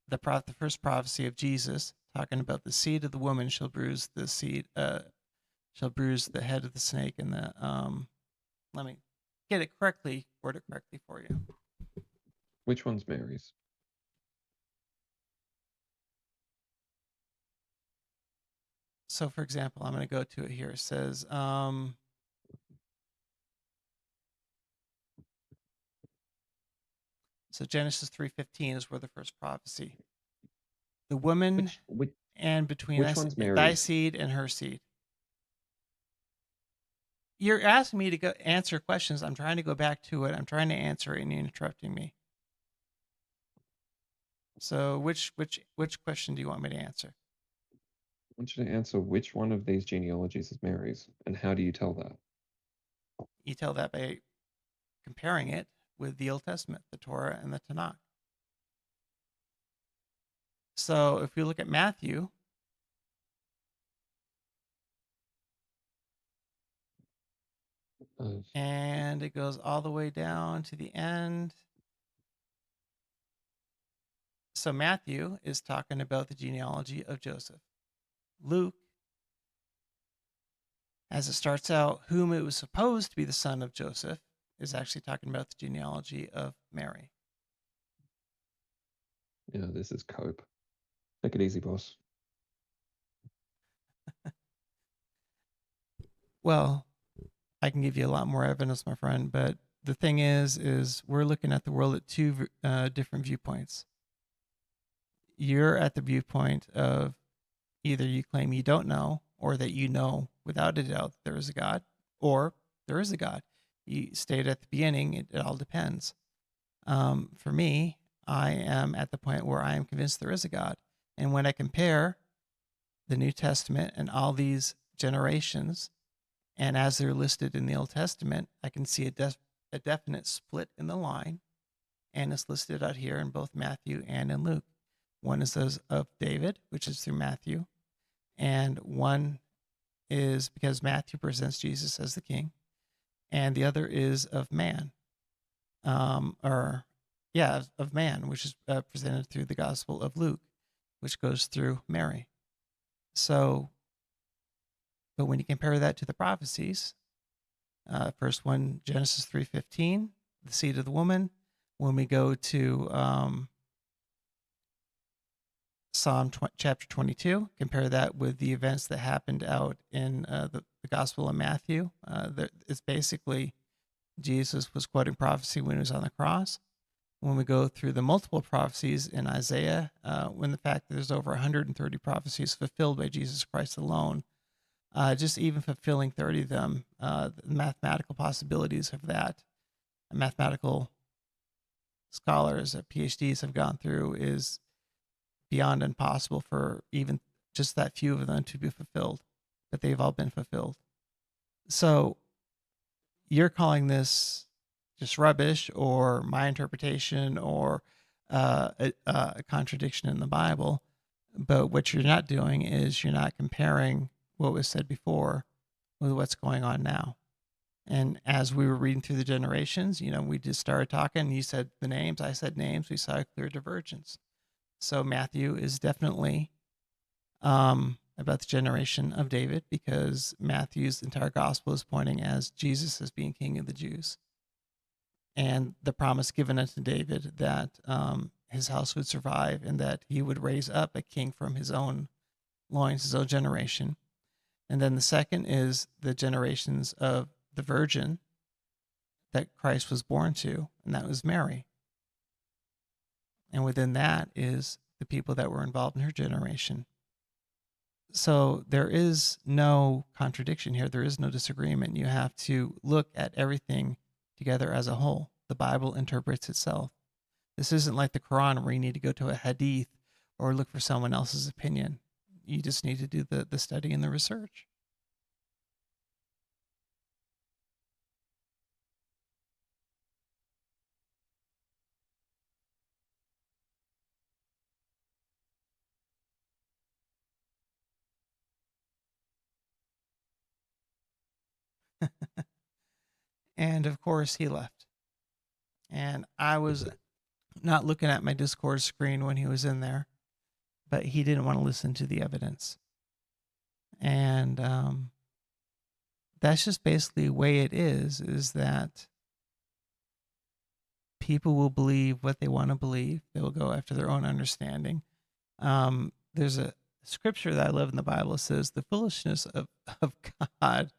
the first prophecy of Jesus talking about the seed of the woman shall bruise shall bruise the head of the snake, and the let me get it correctly, word it correctly for you. which one's Mary's? So for example, I'm going to go to it here. It says so Genesis 3:15 is where the first prophecy. The woman Which which and between which one's thy Mary's? seed and her seed. You're asking me to go answer questions. I'm trying to go back to it. I'm trying to answer it, and you're interrupting me. So which question do you want me to answer? I want you to answer which one of these genealogies is Mary's, and how do you tell that? You tell that by comparing it with the Old Testament, the Torah and the Tanakh. So if we look at Matthew, and it goes all the way down to the end. So Matthew is talking about the genealogy of Joseph. Luke, as it starts out, whom it was supposed to be the son of Joseph, is actually talking about the genealogy of Mary. Yeah, this is cope. Take it easy, boss. Well, I can give you a lot more evidence, my friend, but the thing is we're looking at the world at two different viewpoints. You're at the viewpoint of either you claim you don't know, or that you know without a doubt there is a God, or there is a God. You stated at the beginning, it all depends. For me, I am at the point where I am convinced there is a God. And when I compare the New Testament and all these generations, and as they're listed in the Old Testament, I can see a definite split in the line, and it's listed out here in both Matthew and in Luke. One is those of David, which is through Matthew, and one is because Matthew presents Jesus as the king, and the other is of man, of man, which is presented through the Gospel of Luke, which goes through Mary. So, but when you compare that to the prophecies, first one, Genesis 3:15, the seed of the woman. When we go to chapter 22, compare that with the events that happened out in the Gospel of Matthew. It's basically Jesus was quoting prophecy when he was on the cross. When we go through the multiple prophecies in Isaiah, when the fact that there's over 130 prophecies fulfilled by Jesus Christ alone, just even fulfilling 30 of them, the mathematical possibilities of that, mathematical scholars that PhDs have gone through is beyond impossible for even just that few of them to be fulfilled, but they've all been fulfilled. So you're calling this just rubbish or my interpretation or a contradiction in the Bible. But what you're not doing is you're not comparing what was said before with what's going on now. And as we were reading through the generations, we just started talking. You said the names, I said names. We saw a clear divergence. So Matthew is definitely about the generation of David, because Matthew's entire gospel is pointing as Jesus as being king of the Jews. And the promise given unto David that his house would survive and that he would raise up a king from his own loins, his own generation. And then the second is the generations of the virgin that Christ was born to, and that was Mary. And within that is the people that were involved in her generation. So there is no contradiction here. There is no disagreement. You have to look at everything together as a whole. The Bible interprets itself. This isn't like the Quran where you need to go to a hadith or look for someone else's opinion. You just need to do the study and the research. And of course, he left. And I was not looking at my Discord screen when he was in there, but he didn't want to listen to the evidence. And that's just basically the way it is that people will believe what they want to believe. They will go after their own understanding. There's a scripture that I love in the Bible. It says, the foolishness of God.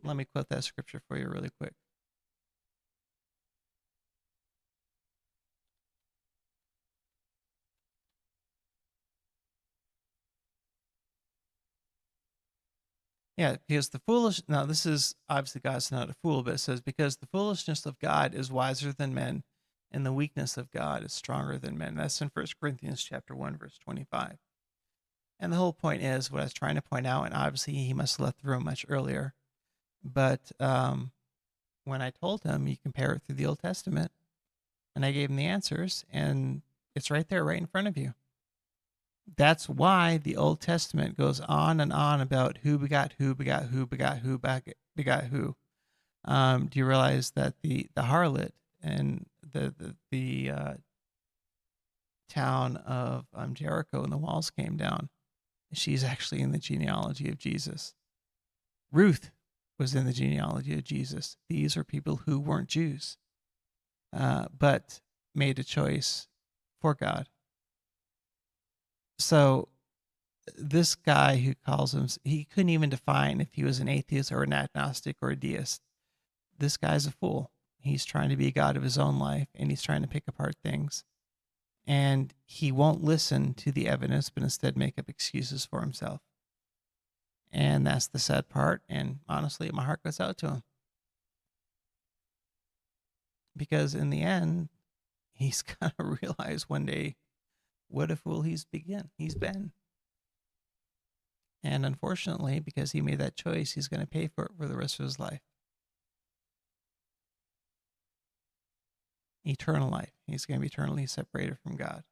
Let me quote that scripture for you really quick. Yeah, because now this is obviously God's not a fool, but it says, because the foolishness of God is wiser than men, and the weakness of God is stronger than men. That's in 1 Corinthians chapter 1, verse 25. And the whole point is what I was trying to point out, and obviously he must have left the room much earlier. But when I told him you compare it through the Old Testament, and I gave him the answers, and it's right there, right in front of you. That's why the Old Testament goes on and on about who begot who begot who begot who begot who. Do you realize that the harlot and the town of Jericho and the walls came down? She's actually in the genealogy of Jesus. Ruth was in the genealogy of Jesus. These are people who weren't Jews, but made a choice for God. So this guy who calls him, he couldn't even define if he was an atheist or an agnostic or a deist. This guy's a fool. He's trying to be a god of his own life, and he's trying to pick apart things. And he won't listen to the evidence, but instead make up excuses for himself. And that's the sad part. And honestly, my heart goes out to him. Because in the end, he's going to realize one day what a fool he's been. And unfortunately, because he made that choice, he's going to pay for it for the rest of his life. Eternal life. He's going to be eternally separated from God.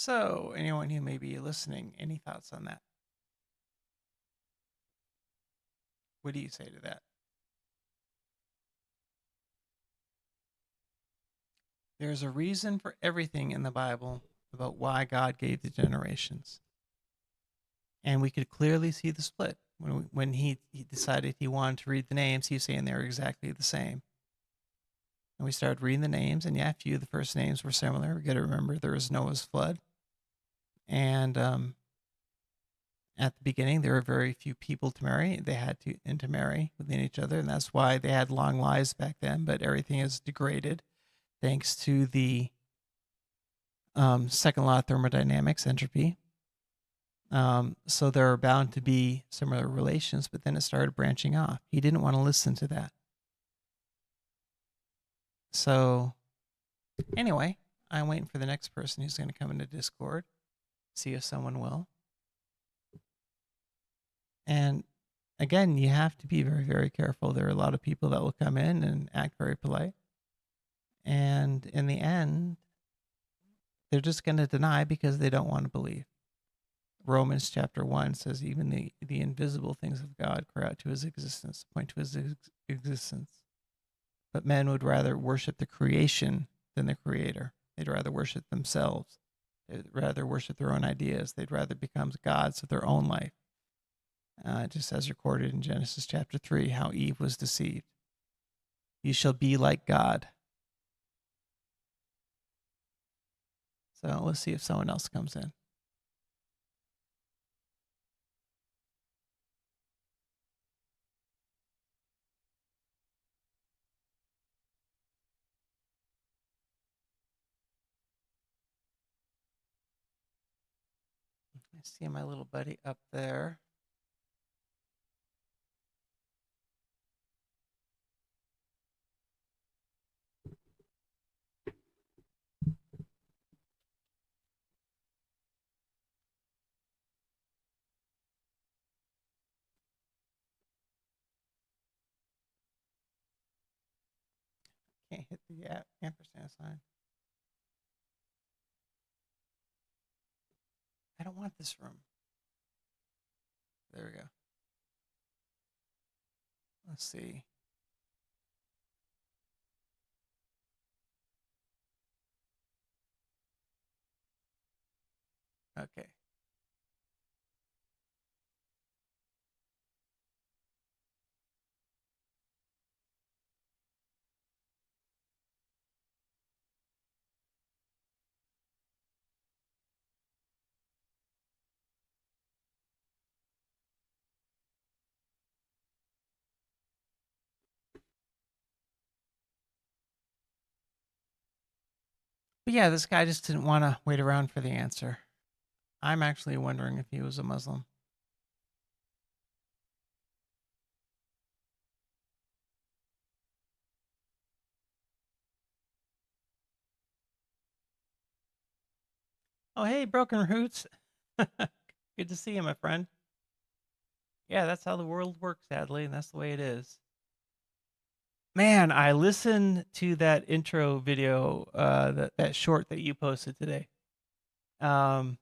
So, anyone who may be listening, any thoughts on that? What do you say to that? There's a reason for everything in the Bible about why God gave the generations. And we could clearly see the split. When he decided he wanted to read the names, he was saying they were exactly the same. And we started reading the names, and yeah, a few of the first names were similar. We got to remember there was Noah's flood. And at the beginning, there were very few people to marry. They had to intermarry within each other, and that's why they had long lives back then. But everything is degraded thanks to the second law of thermodynamics, entropy. So there are bound to be similar relations, but then it started branching off. He didn't want to listen to that. So anyway, I'm waiting for the next person who's going to come into Discord, see if someone will. And again, you have to be very, very careful. There are a lot of people that will come in and act very polite. And in the end, they're just going to deny because they don't want to believe. Romans chapter 1 says, even the invisible things of God cry out to his existence, point to his existence. But men would rather worship the creation than the creator. They'd rather worship themselves. They'd rather worship their own ideas. They'd rather become gods of their own life. Just as recorded in Genesis chapter 3, how Eve was deceived. You shall be like God. So let's see if someone else comes in. I see my little buddy up there. Can't hit the ampersand sign. I don't want this room. There we go. Let's see. Okay. But yeah, this guy just didn't want to wait around for the answer. I'm actually wondering if he was a Muslim. Oh, hey, Broken Roots. Good to see you, my friend. Yeah, that's how the world works, sadly, and that's the way it is. Man, I listened to that intro video, that short that you posted today. And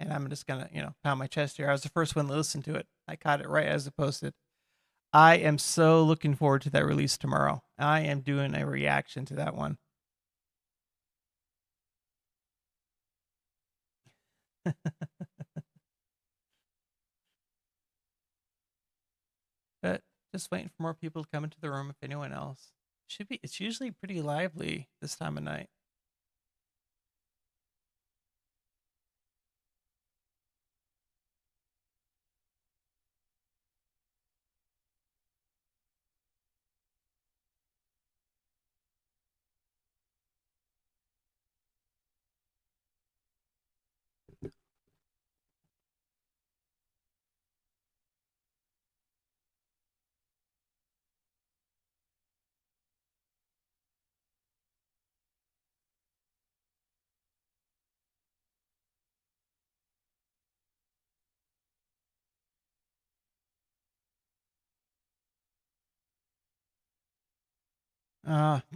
I'm just gonna, pound my chest here. I was the first one to listen to it. I caught it right as it posted. I am so looking forward to that release tomorrow. I am doing a reaction to that one. But just waiting for more people to come into the room. If anyone else should be, it's usually pretty lively this time of night.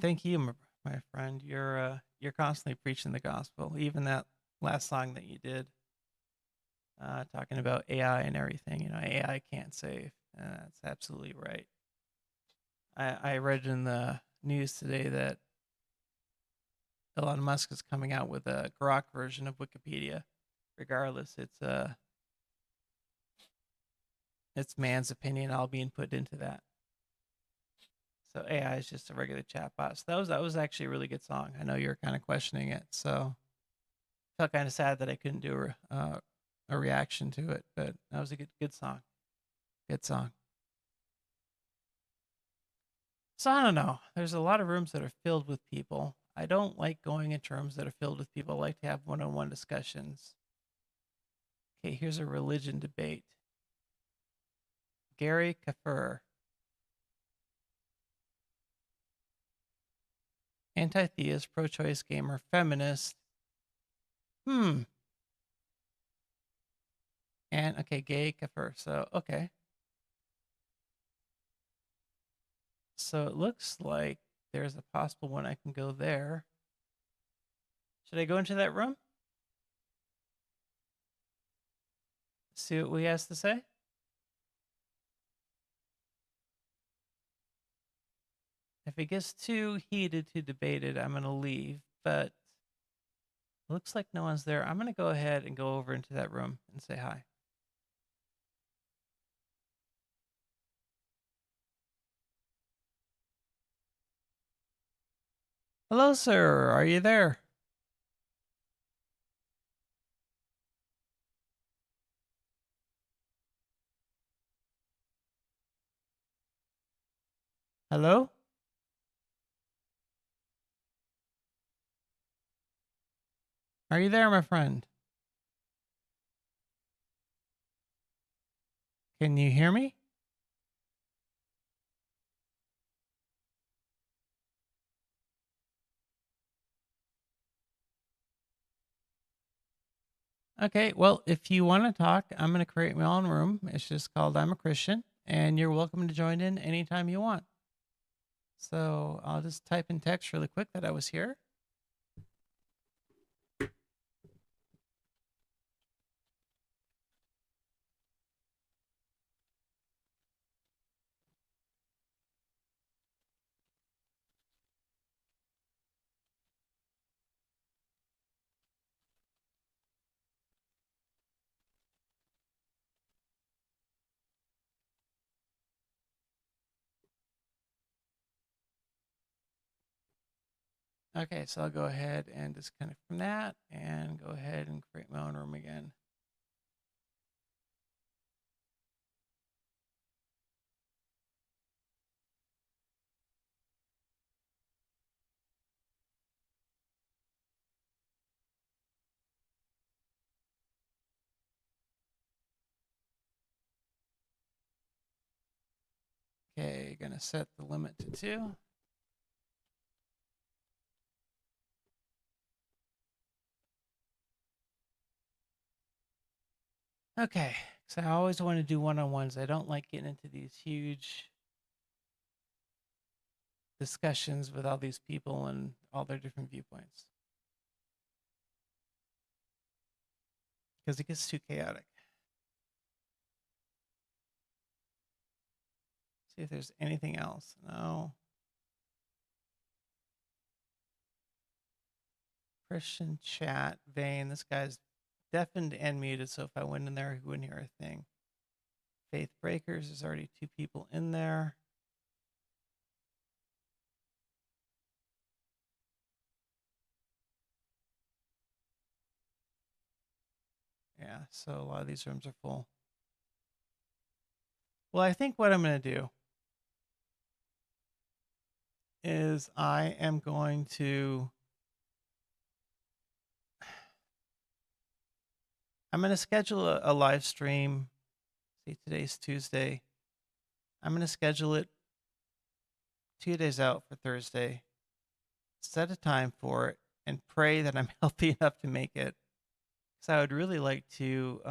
Thank you, my friend. You're constantly preaching the gospel. Even that last song that you did, talking about AI and everything. You know, AI can't save. That's absolutely right. I read in the news today that Elon Musk is coming out with a Grok version of Wikipedia. Regardless, it's man's opinion all being put into that. So AI is just a regular chatbot. So that was actually a really good song. I know you're kind of questioning it, so felt kind of sad that I couldn't do a reaction to it, but that was a good song. Good song. So I don't know. There's a lot of rooms that are filled with people. I don't like going into rooms that are filled with people. I like to have one-on-one discussions. Okay, here's a religion debate. Gary Kafur. Anti-theist, pro-choice gamer, feminist. And okay, gay Kafur. So okay. So it looks like there's a possible one I can go there. Should I go into that room? See what he has to say? If it gets too heated, too debated, I'm going to leave. But it looks like no one's there. I'm going to go ahead and go over into that room and say hi. Hello, sir. Are you there? Hello? Are you there, my friend? Can you hear me? Okay, well, if you want to talk, I'm going to create my own room. It's just called I'm a Christian, and you're welcome to join in anytime you want. So I'll just type in text really quick that I was here. Okay, so I'll go ahead and disconnect from that and go ahead and create my own room again. Okay, gonna set the limit to 2. Okay, so I always want to do one-on-ones. I don't like getting into these huge discussions with all these people and all their different viewpoints because it gets too chaotic. See if there's anything else. No. Christian chat, Vane. This guy's deafened and muted, so if I went in there, he wouldn't hear a thing. Faith Breakers, there's already 2 people in there. Yeah, so a lot of these rooms are full. Well, I think what I'm going to do is I am going to schedule a live stream. See, today's Tuesday. I'm going to schedule it 2 days out for Thursday. Set a time for it and pray that I'm healthy enough to make it. Because I would really like to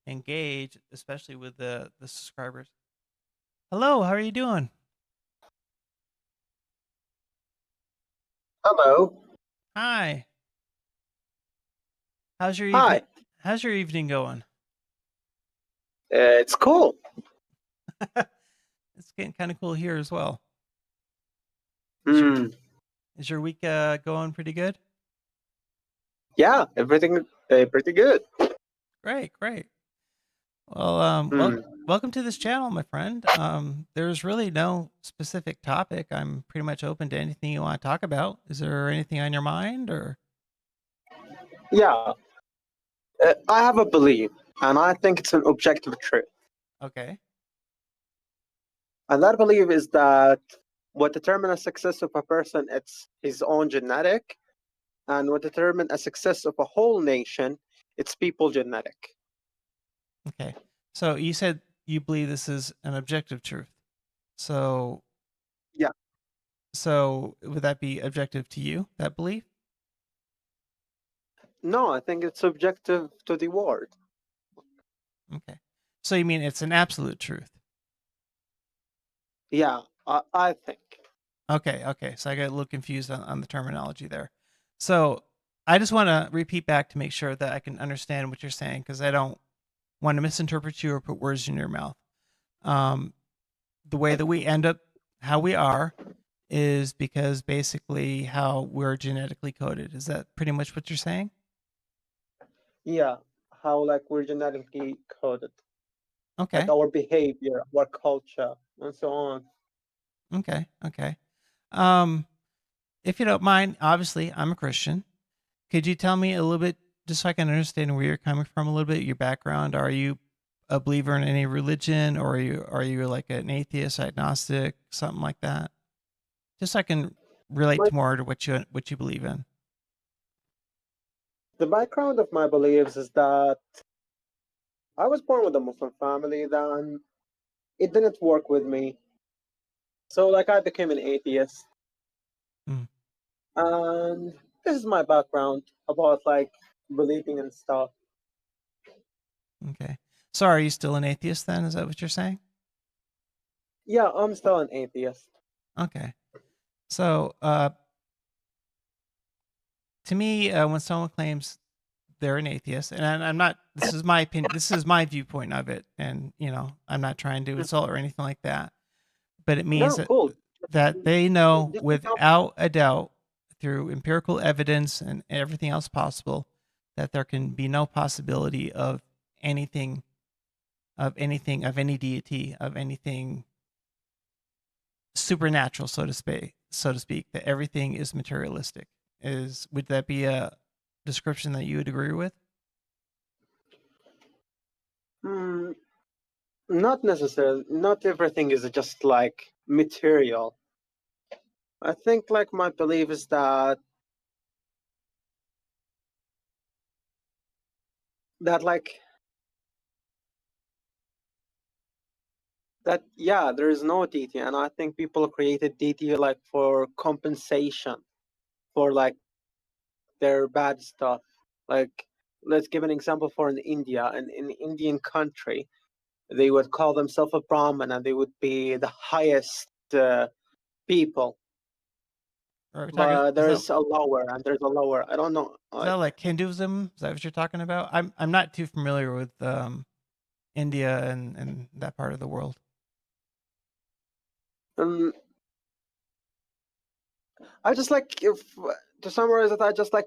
engage, especially with the subscribers. Hello, how are you doing? Hello. Hi. How's your evening? Hi, How's your evening going? it's cool. It's getting kind of cool here as well. Is your Hmm. is your week going pretty good? Yeah, everything pretty good. Great, great. Well, Hmm. welcome to this channel, my friend. There's really no specific topic. I'm pretty much open to anything you want to talk about. Is there anything on your mind, or Yeah, I have a belief, and I think it's an objective truth. okay, And that belief is that what determines the success of a person, it's his own genetic, and what determines a success of a whole nation, it's people genetic. okay? So you said you believe this is an objective truth. So, Yeah. so would that be objective to you? That belief? No, I think it's subjective to the world. Okay. So you mean it's an absolute truth? Yeah, I think. Okay, okay. So I got a little confused on the terminology there. So I just want to repeat back to make sure that I can understand what you're saying because I don't want to misinterpret you or put words in your mouth. Um, the way that we end up how we are is because basically how we're genetically coded. Is that pretty much what you're saying? Yeah, how like we're genetically coded, like Okay, our behavior, our culture, and so on. okay, okay. Um, if you don't mind, obviously I'm a Christian. Could you tell me a little bit, just so I can understand where you're coming from a little bit, your background? Are you a believer in any religion, or are you like an atheist, agnostic, something like that? Just so I can relate My to more to what you believe in. The background of my beliefs is that I was born with a Muslim family, then it didn't work with me. So like I became an atheist. Mm, And this is my background about like believing and stuff. okay. So are you still an atheist then? Is that what you're saying? Yeah, I'm still an atheist. Okay. So to me, when someone claims they're an atheist, and I'm not, this is my opinion, this is my viewpoint of it, and I'm not trying to insult or anything like that, but it means No, that cool. they know Just become without a doubt through empirical evidence and everything else possible that there can be no possibility of anything of any deity of anything supernatural, so to speak, that everything is materialistic. Is Would that be a description that you would agree with? mm, not necessarily. Not everything is just like material. I think like my belief is that like that yeah, there is no deity, and I think people created deity like for compensation for like their bad stuff. Like, let's give an example for in India, and in Indian country, they would call themselves a Brahmin, and they would be the highest people. Or are we talking? But there's a lower, and there's a lower. I don't know. Is that like Hinduism? Is that what you're talking about? I'm not too familiar with India and that part of the world. Um, I just like if to summarize it, I just like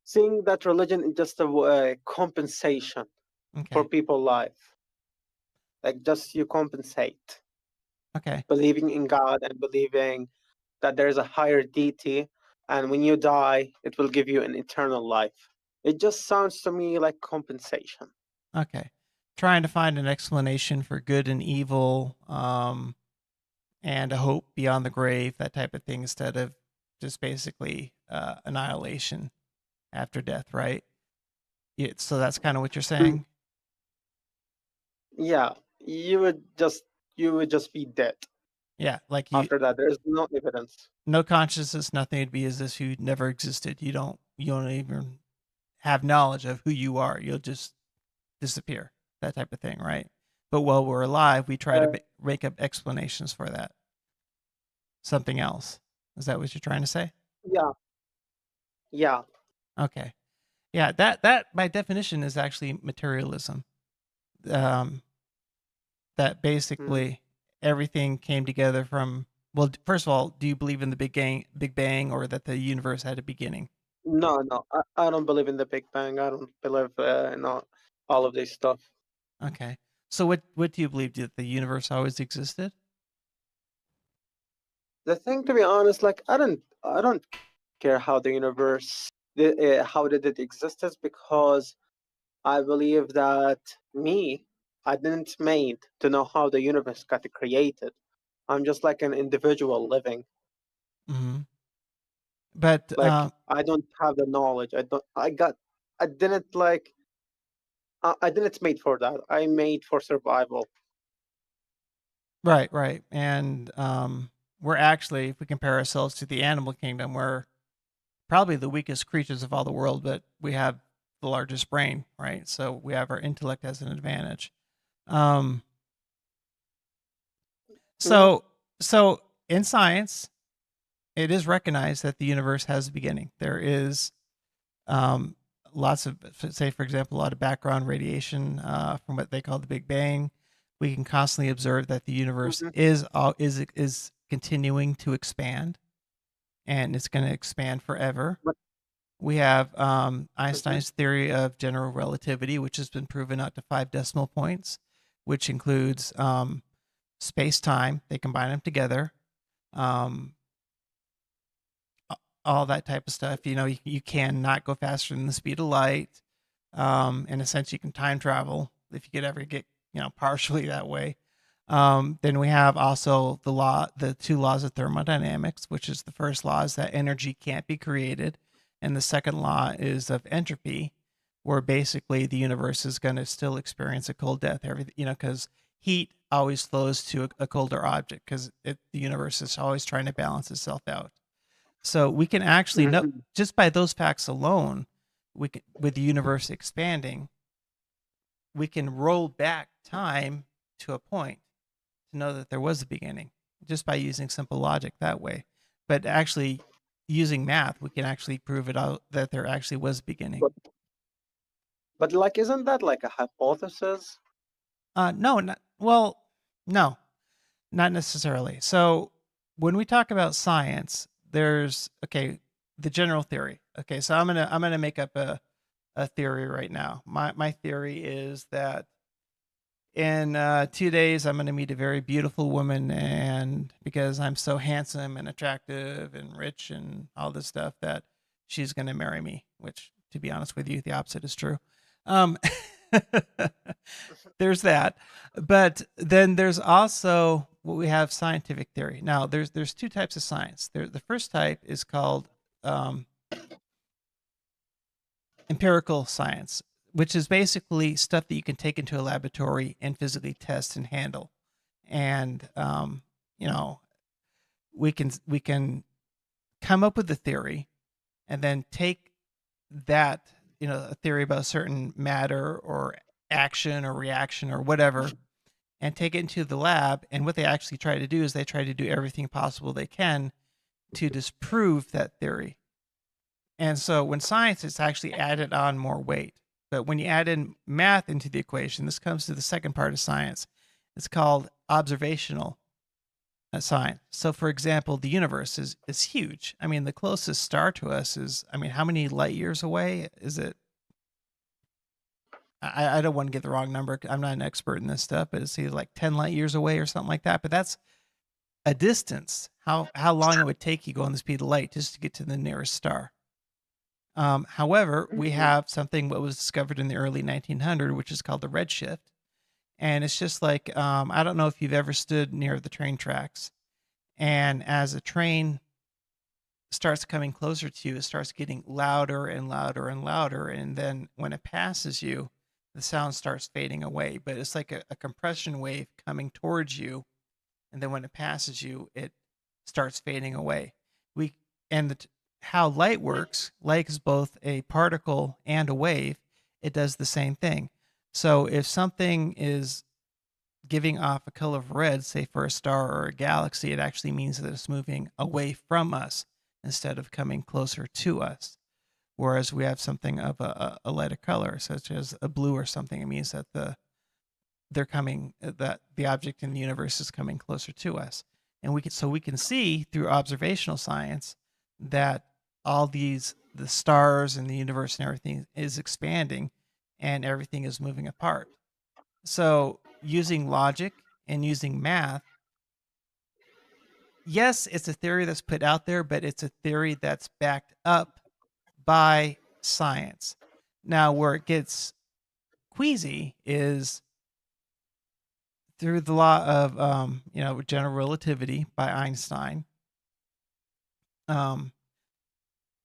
seeing that religion is just a compensation for Okay. people's life. Like just you compensate, Okay. believing in God and believing that there's a higher deity, and when you die, it will give you an eternal life. It just sounds to me like compensation. Okay. Trying to find an explanation for good and evil, and a hope beyond the grave, that type of thing, instead of just basically annihilation after death, right? Yeah, so that's kind of what you're Mm, saying. yeah, you would just be dead Yeah, like after that. There's no evidence. no consciousness, nothing. Would be as if you never existed. You don't even have knowledge of who you are. You'll just disappear, that type of thing, right? But while we're alive, we try to Uh, make up explanations for that. Something else. Is that what you're trying to say? yeah, yeah. Okay. Yeah, that by definition is actually materialism. Um, that Mm. basically everything came together from. Well, first of all, do you believe in the Big Bang, or that the universe had a beginning? No, no, I don't believe in the Big Bang. I don't believe in all of this stuff. Okay. So what do you believe, that the universe always existed? The thing, to be honest, like I don't care how the universe, how did it existed, because I believe that me, I didn't made to know how the universe got created. I'm just like an individual living. Hmm. But Like I don't have the knowledge. I didn't like. I didn't made for that. I made for survival. right, right, and we're actually, if we compare ourselves to the animal kingdom, we're probably the weakest creatures of all the world, but we have the largest brain, right? So we have our intellect as an advantage. Um, Hmm. so so in science, it is recognized that the universe has a beginning. There is um, lots of, say, for example, a lot of background radiation from what they call the Big Bang. We can constantly observe that the universe Hmm. is continuing to expand, and it's going to expand forever. But We have mhm, Einstein's theory of general relativity, which has been proven out to 5 decimal points, which includes space time. They combine them together. Um, all that type of stuff. You can not go faster than the speed of light. In a sense, you can time travel if you could ever get, partially that way. Then we have also the two laws of thermodynamics, which is the first law is that energy can't be created, and the second law is of entropy, where basically the universe is going to still experience a cold death. Everything, because heat always flows to a colder object because the universe is always trying to balance itself out. So we can actually know, mhm. just by those facts alone, we can, with the universe expanding, we can roll back time to a point to know that there was a beginning just by using simple logic that way. But actually, using math, we can actually prove it out that there actually was a beginning. But like, isn't that like a hypothesis? No, not, well, no, not necessarily. So when we talk about science, there's okay, the general theory. Okay, so I'm gonna make up a theory right now. My theory is that in 2 days I'm going to meet a very beautiful woman, and because I'm so handsome and attractive and rich and all this stuff, that she's going to marry me. Which, to be honest with you, the opposite is true. Um, there's that, but then there's also what we have scientific theory. Now, there's two types of science. The first type is called um, empirical science, which is basically stuff that you can take into a laboratory and physically test and handle. And you know, we can come up with a theory, and then take that, a theory about a certain matter or action or reaction or whatever, and take it into the lab. And what they actually try to do is they try to do everything possible they can to disprove that theory. And so when science, it's actually added on more weight. But when you add in math into the equation, this comes to the second part of science. It's called observational science. So, for example, the universe is huge. I mean, the closest star to us is, I mean, how many light years away is it? I don't want to get the wrong number. I'm not an expert in this stuff, but it's either like 10 light years away or something like that. But that's a distance. How long it would take you going the speed of light just to get to the nearest star. However, we Mhm. have something what was discovered in the early 1900s, which is called the redshift, and it's just like I don't know if you've ever stood near the train tracks, and as a train starts coming closer to you, it starts getting louder and louder and louder, and then when it passes you, the sound starts fading away. But it's like a compression wave coming towards you, and then when it passes you, it starts fading away. We and how light works, light is both a particle and a wave. It does the same thing. So if something is giving off a color of red, say for a star or a galaxy, it actually means that it's moving away from us instead of coming closer to us. whereas we have something of a lighter color, such as a blue or something. It means that that the object in the universe is coming closer to us, and we can see through observational science that the stars and the universe and everything is expanding, and everything is moving apart. So using logic and using math, yes, it's a theory that's put out there, but it's a theory that's backed up by science. Now, where it gets queasy is through the law of general relativity by Einstein.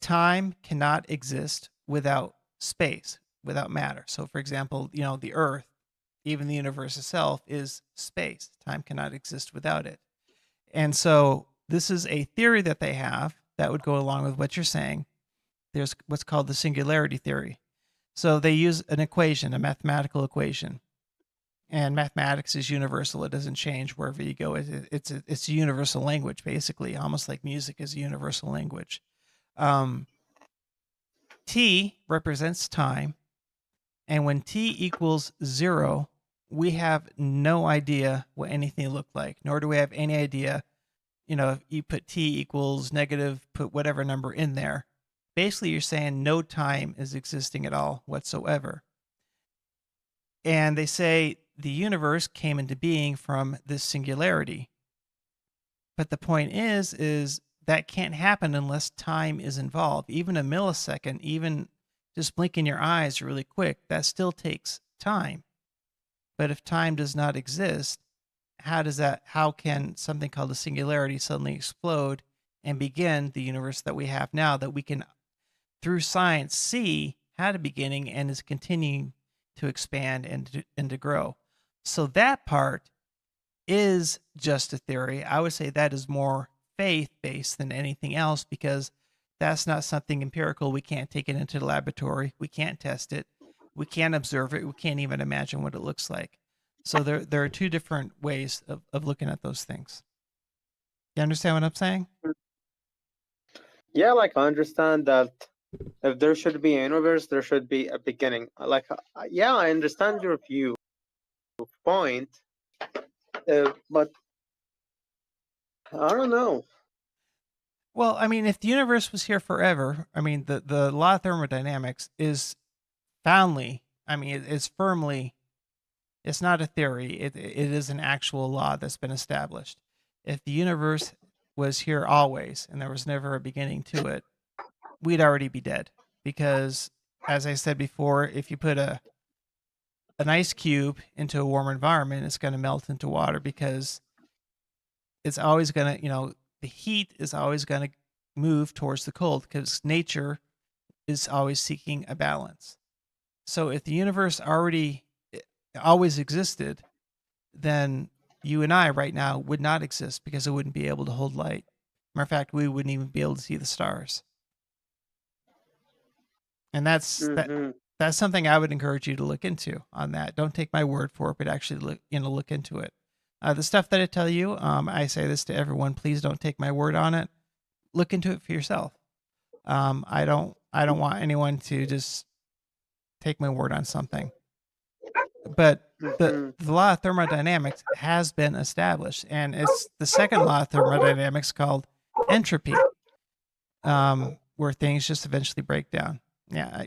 Time cannot exist without space, without matter. So, for example, the Earth, even the universe itself, is space. Time cannot exist without it. And so this is a theory that they have that would go along with what you're saying. There's what's called the singularity theory. So they use an equation, a mathematical equation. And mathematics is universal. It doesn't change wherever you go. It's a universal language, basically, almost like music is a universal language. T represents time. And when t equals 0, we have no idea what anything looked like, nor do we have any idea, if you put t equals negative, put whatever number in there. Basically, you're saying no time is existing at all whatsoever. And they say the universe came into being from this singularity. But the point is that can't happen unless time is involved. Even a millisecond, even just blinking your eyes really quick, that still takes time. But if time does not exist, how can something called a singularity suddenly explode and begin the universe that we have now, that we can, through science, see had a beginning and is continuing to expand and to grow? So that part is just a theory. I would say that is more faith-based than anything else, because that's not something empirical. We can't take it into the laboratory. We can't test it. We can't observe it. We can't even imagine what it looks like. So there are two different ways of looking at those things. You understand what I'm saying? Yeah, like I understand that if there should be a universe, there should be a beginning. Like, yeah, I understand your point, but I don't know. Well, I mean, if the universe was here forever, I mean, the law of thermodynamics is foundly, I mean, it's firmly, it's not a theory. It is an actual law that's been established. If the universe was here always and there was never a beginning to it, we'd already be dead. Because, as I said before, if you put an ice cube into a warm environment, it's going to melt into water, because it's always going to, the heat is always going to move towards the cold, because nature is always seeking a balance. So if the universe always existed, then you and I right now would not exist, because it wouldn't be able to hold light. Matter of fact, we wouldn't even be able to see the stars. And that's something I would encourage you to look into on that. Don't take my word for it, but actually look into it. The stuff that I tell you, I say this to everyone: please don't take my word on it. Look into it for yourself. I don't want anyone to just take my word on something. But the law of thermodynamics has been established, and it's the second law of thermodynamics, called entropy, where things just eventually break down. Yeah,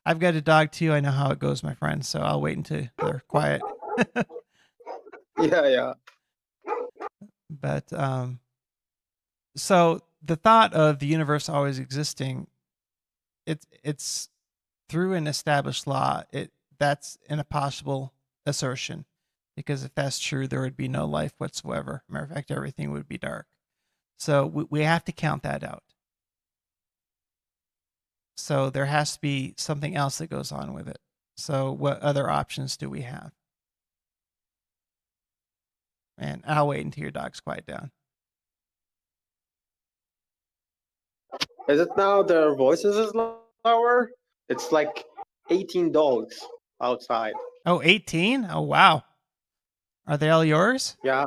I've got a dog too. I know how it goes, my friend. So I'll wait until they're quiet. Yeah. But so the thought of the universe always existing, it's through an established law. That's an impossible assertion, because if that's true, there would be no life whatsoever. Matter of fact, everything would be dark. So we have to count that out. So there has to be something else that goes on with it. So what other options do we have? And I'll wait until your dog's quiet down. Is it now their voices is lower? It's like 18 dogs outside. Oh, 18? Oh, wow. Are they all yours? Yeah.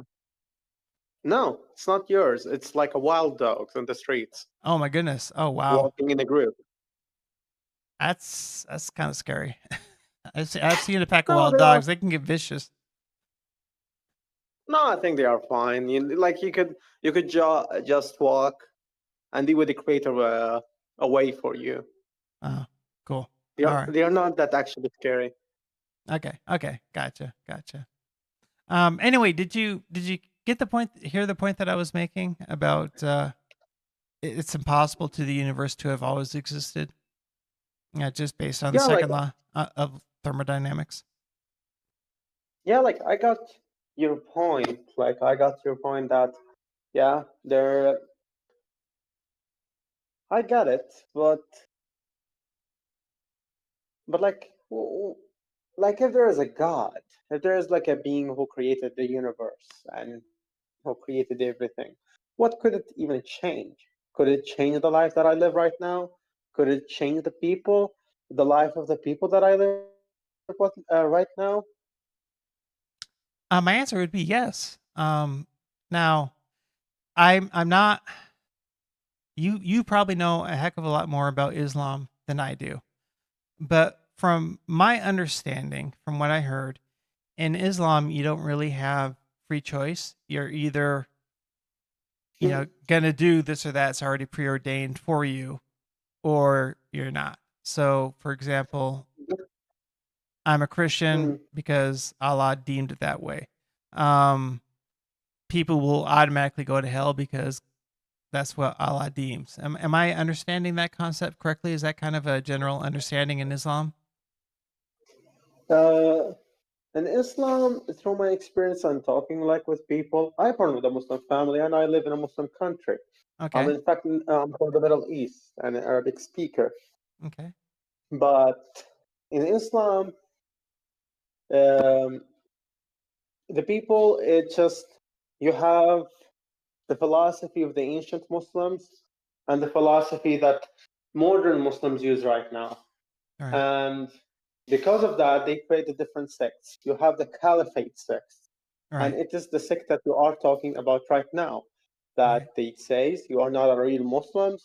No, it's not yours. It's like a wild dogs on the streets. Oh, my goodness. Oh, wow. Walking in a group. That's kind of scary. I've seen a pack of No, wild they are. dogs. They can get vicious. No, I think they are fine. You could just walk, and they would create a way for you. Oh, cool. They All are right. they are not that actually scary. Okay. Gotcha. Anyway, did you get the point? Hear the point that I was making about it's impossible to the universe to have always existed. Yeah, just based on the Yeah, like second law of thermodynamics. yeah, like I got your point. Like I got your point that yeah, there. I get it, but like if there is a God, if there is like a being who created the universe and who created everything, what could it even change? Could it change the life that I live right now? Could it change the life of the people that I live with right now? My answer would be yes. Now I'm not. You probably know a heck of a lot more about Islam than I do, but from my understanding, from what I heard, in Islam you don't really have free choice. You're either gonna do this or that's already preordained for you, or you're not. So, for example, I'm a Christian Mm. because Allah deemed it that way. Um, People will automatically go to hell because that's what Allah deems. Am I understanding that concept correctly? Is that kind of a general understanding in Islam? Uh, in Islam, through my experience and talking like with people, I born with a Muslim family and I live in a Muslim country. I'm Okay. in fact from the Middle East and an Arabic speaker. Okay. But in Islam, um, the people, it just, you have the philosophy of the ancient Muslims and the philosophy that modern Muslims use right now. All right. And because of that, they created different sects. You have the Caliphate sect, All and right. it is the sect that you are talking about right now. That Right. they says you are not a real Muslim,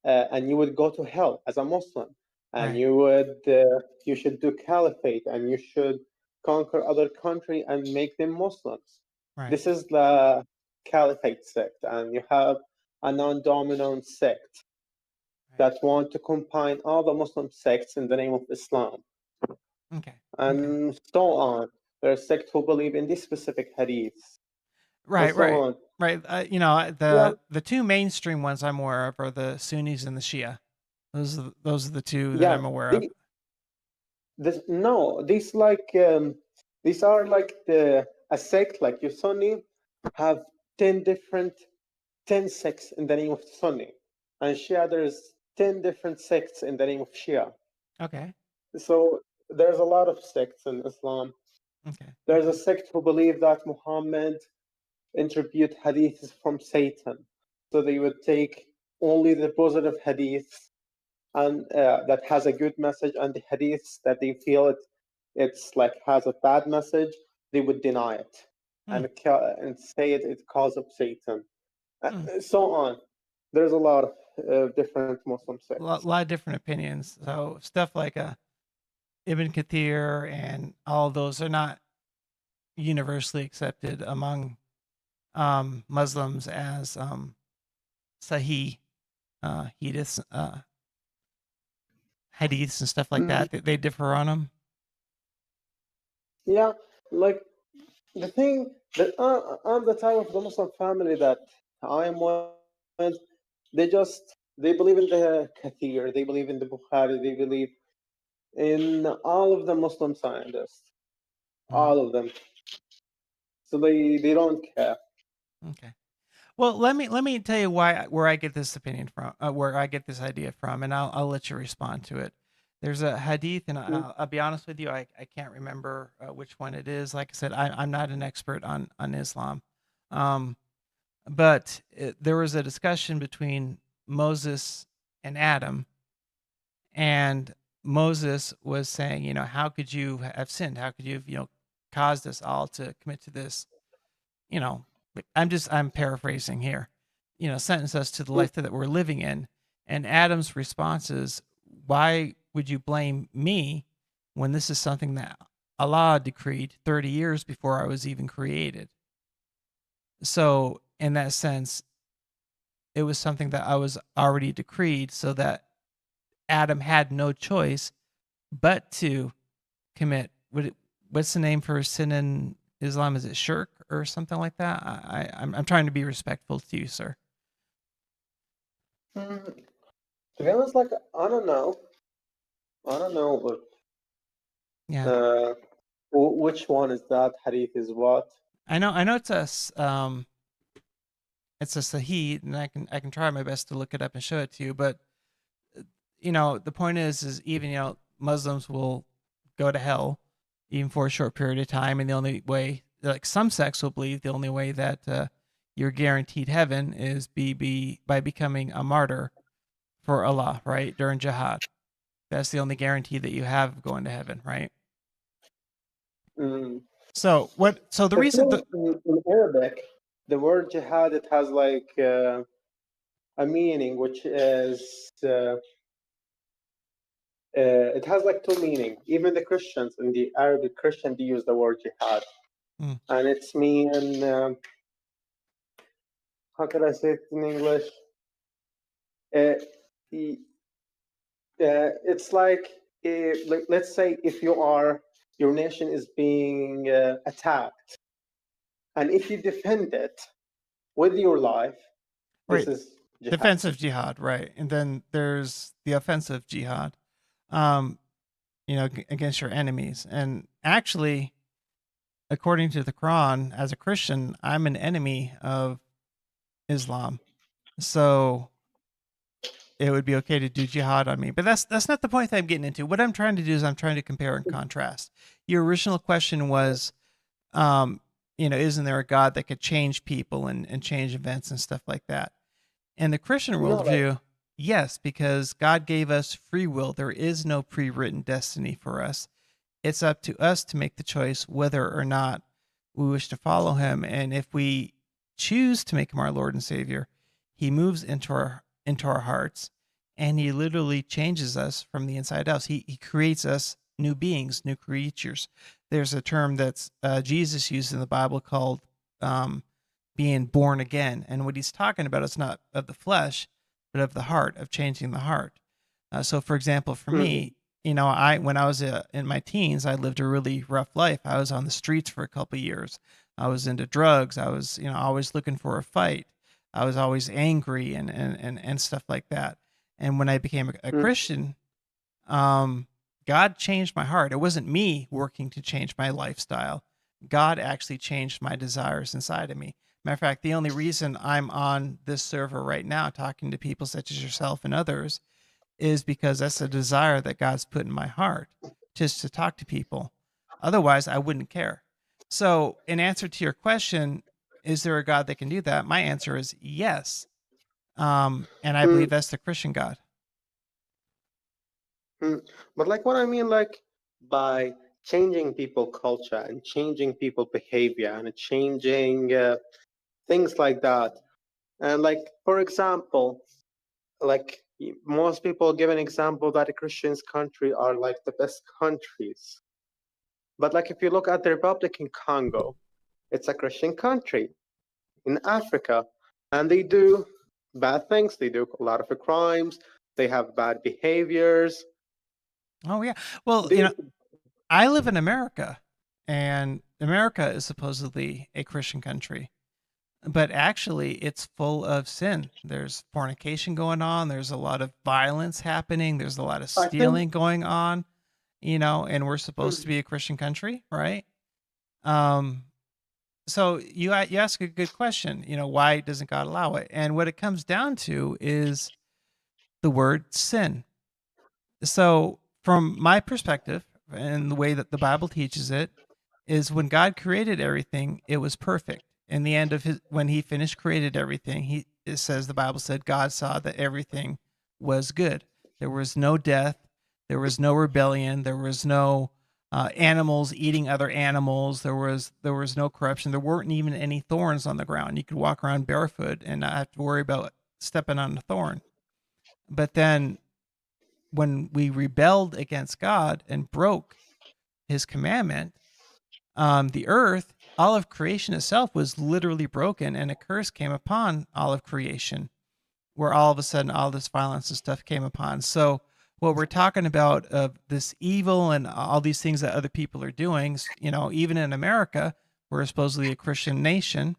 and you would go to hell as a Muslim, and Right. you should do caliphate, and you should conquer other country and make them Muslims. Right. This is the caliphate sect, and you have a non-dominant sect Right. that want to combine all the Muslim sects in the name of Islam, Okay. Okay. and so on. There's sect who believe in these specific hadiths, and Right. so Right. on. Right. Yeah, The two mainstream ones I'm aware of are the Sunnis and the Shia. Those are the two that yeah. I'm aware of. The, this no, these are like a sect like your Sunni have 10 sects in the name of Sunni, and Shia there's 10 different sects in the name of Shia. Okay. So there's a lot of sects in Islam. Okay. There's Okay. a sect who believe that Muhammad interpret hadiths from Satan. So they would take only the positive hadiths and that has a good message, and the hadiths that they feel it's like has a bad message, they would deny it Hmm. and say it calls up Satan. Hmm. So on. There's a lot of different Muslim sects. Lot of different opinions. So stuff like Ibn Kathir and all those are not universally accepted among Muslims as Sahih hadiths, hadiths and stuff like Mhm. that. They differ on them. Yeah, like the thing that I'm the type of the Muslim family that I'm with, they believe in the Kathir, they believe in the Bukhari, they believe in all of the Muslim scientists, Mm, all of them. So they don't care. okay. Well, let me tell you where I get this opinion from, where I get this idea from, and I'll let you respond to it. There's a hadith, and Mm. I'll be honest with you, I can't remember which one it is. Like I said, I'm not an expert on Islam, um, but there was a discussion between Moses and Adam, and Moses was saying, how could you have sinned? How could you have, caused us all to commit to this, you know, I'm paraphrasing here, sentence us to the Mm. life that we're living in. And Adam's response is, why would you blame me when this is something that Allah decreed 30 years before I was even created? So, in that sense, it was something that I was already decreed, so that Adam had no choice but to commit. What's the name for sin in Islam? Is it shirk or something like that? I'm trying to be respectful to you, sir. To be honest, like I don't know, but Yeah, which one is that? Hadith is what? I know it's a Sahih, and I can try my best to look it up and show it to you. But the point is even Muslims will go to hell even for a short period of time, and the only way, like some sects will believe, the only way that you're guaranteed heaven is by becoming a martyr for Allah, right, during jihad. That's the only guarantee that you have of going to heaven, right? Mm. So the The reason thing in Arabic, the word jihad, it has like a meaning, which is it has like two meanings. Even the Christians in the Arabic Christian, they use the word jihad, and it's mean. How can I say it in English? It's like let's say if your nation is being attacked, and if you defend it with your life, this right, is jihad. defensive jihad, right? And then there's the offensive jihad, against your enemies. And actually, according to the Quran, as a Christian, I'm an enemy of Islam. So it would be okay to do jihad on me. But that's not the point that I'm getting into. What I'm trying to do is I'm trying to compare and contrast. Your original question was, isn't there a God that could change people and change events and stuff like that? In the Christian worldview, yes, because God gave us free will. There is no pre-written destiny for us. It's up to us to make the choice whether or not we wish to follow him. And if we choose to make him our Lord and Savior, he moves into our hearts, and he literally changes us from the inside out. He creates us new beings, new creatures. There's a term that's Jesus used in the Bible called being born again. And what he's talking about is not of the flesh, but of the heart, of changing the heart. So, for example, for me, when I was in my teens, I lived a really rough life. I was on the streets for a couple of years. I was into drugs. I was, always looking for a fight. I was always angry and stuff like that. And when I became a Christian, God changed my heart. It wasn't me working to change my lifestyle. God actually changed my desires inside of me. Matter of fact, the only reason I'm on this server right now talking to people such as yourself and others is because that's a desire that God's put in my heart, just to talk to people. Otherwise, I wouldn't care. So, in answer to your question, is there a God that can do that? My answer is yes. And I believe that's the Christian God. But like what I mean, like by changing people culture and changing people behavior and changing things like that. And like, for example, like most people give an example that the Christians country are like the best countries. But like if you look at the Republic in Congo, it's a Christian country in Africa, and they do bad things. They do a lot of crimes. They have bad behaviors. Oh yeah. Well, I live in America, and America is supposedly a Christian country, but actually it's full of sin. There's fornication going on. There's a lot of violence happening. There's a lot of stealing going on, and we're supposed to be a Christian country, right? So you ask a good question, why doesn't God allow it? And what it comes down to is the word sin. So from my perspective and the way that the Bible teaches it is when God created everything, it was perfect. In the end of when he finished created everything, it says, the Bible said, God saw that everything was good. There was no death. There was no rebellion. There was no animals eating other animals. There was no corruption. There weren't even any thorns on the ground. You could walk around barefoot and not have to worry about stepping on a thorn. But then when we rebelled against God and broke his commandment, the earth, all of creation itself was literally broken, and a curse came upon all of creation, where all of a sudden all this violence and stuff came upon. So what we're talking about of this evil and all these things that other people are doing, even in America, we're supposedly a Christian nation.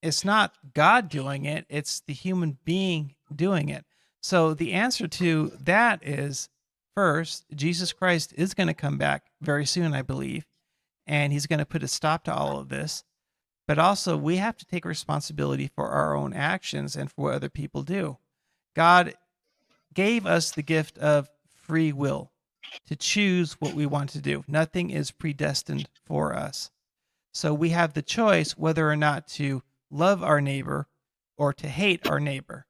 It's not God doing it, it's the human being doing it. So the answer to that is, first, Jesus Christ is going to come back very soon, I believe, and he's going to put a stop to all of this. But also, we have to take responsibility for our own actions and for what other people do. God gave us the gift of free will to choose what we want to do. Nothing is predestined for us. So we have the choice whether or not to love our neighbor or to hate our neighbor.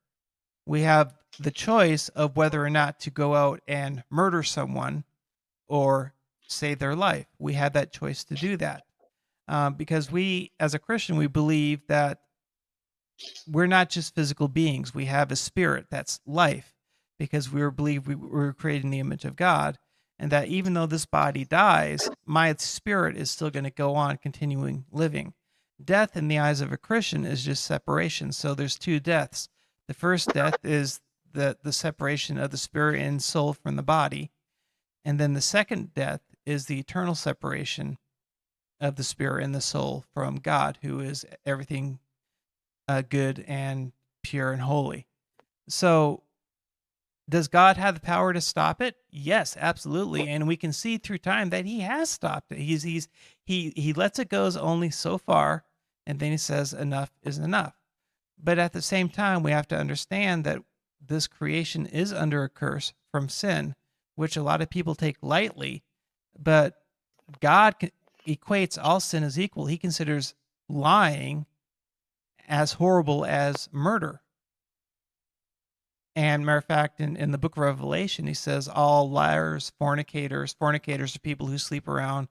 We have the choice of whether or not to go out and murder someone or save their life. We have that choice to do that. Because we, as a Christian, we believe that we're not just physical beings. We have a spirit that's life, because we believe we were created in the image of God, and that even though this body dies, my spirit is still going to go on continuing living. Death in the eyes of a Christian is just separation. So there's two deaths. The first death is the separation of the spirit and soul from the body. And then the second death is the eternal separation of the spirit and the soul from God, who is everything good and pure and holy. So does God have the power to stop it? Yes, absolutely. And we can see through time that he has stopped it. He lets it go only so far, and then he says enough is enough. But at the same time, we have to understand that this creation is under a curse from sin, which a lot of people take lightly. But God equates all sin as equal. He considers lying as horrible as murder. And matter of fact, in the book of Revelation, he says all liars, fornicators are people who sleep around,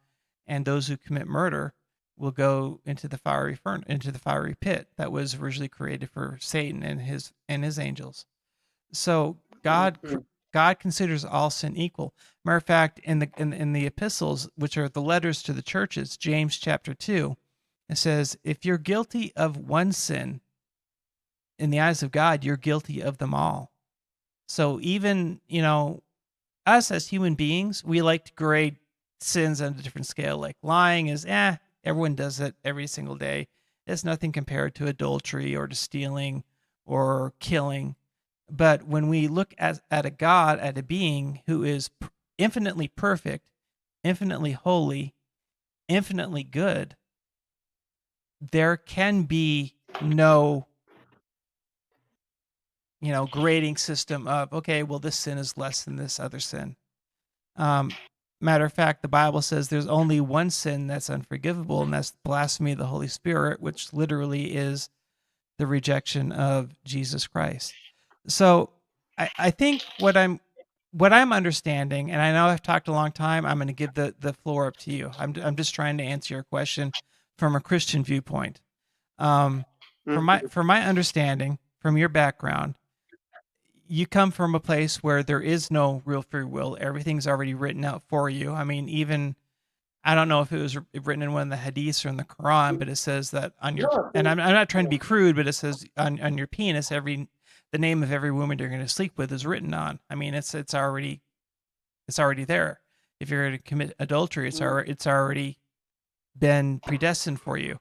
and those who commit murder will go into the fiery pit that was originally created for Satan and his angels. So God considers all sin equal. Matter of fact, in the epistles, which are the letters to the churches, James chapter 2, it says, if you're guilty of one sin, in the eyes of God, you're guilty of them all. So even, us as human beings, we like to grade sins on a different scale. Like lying is, everyone does it every single day. It's nothing compared to adultery or to stealing or killing. But when we look at a God, at a being who is infinitely perfect, infinitely holy, infinitely good, there can be no grading system of, okay, well, this sin is less than this other sin. Matter of fact, the Bible says there's only one sin that's unforgivable, and that's blasphemy of the Holy Spirit, which literally is the rejection of Jesus Christ. So I think what I'm understanding, and I know I've talked a long time, I'm going to give the floor up to you. I'm just trying to answer your question from a Christian viewpoint. From my understanding, from your background, you come from a place where there is no real free will. Everything's already written out for you. I mean, even, I don't know if it was written in one of the hadiths or in the Quran, but it says that on your, and I'm not trying to be crude, but it says on your penis, the name of every woman you're going to sleep with is written on. I mean, it's already there. If you're going to commit adultery, it's already been predestined for you.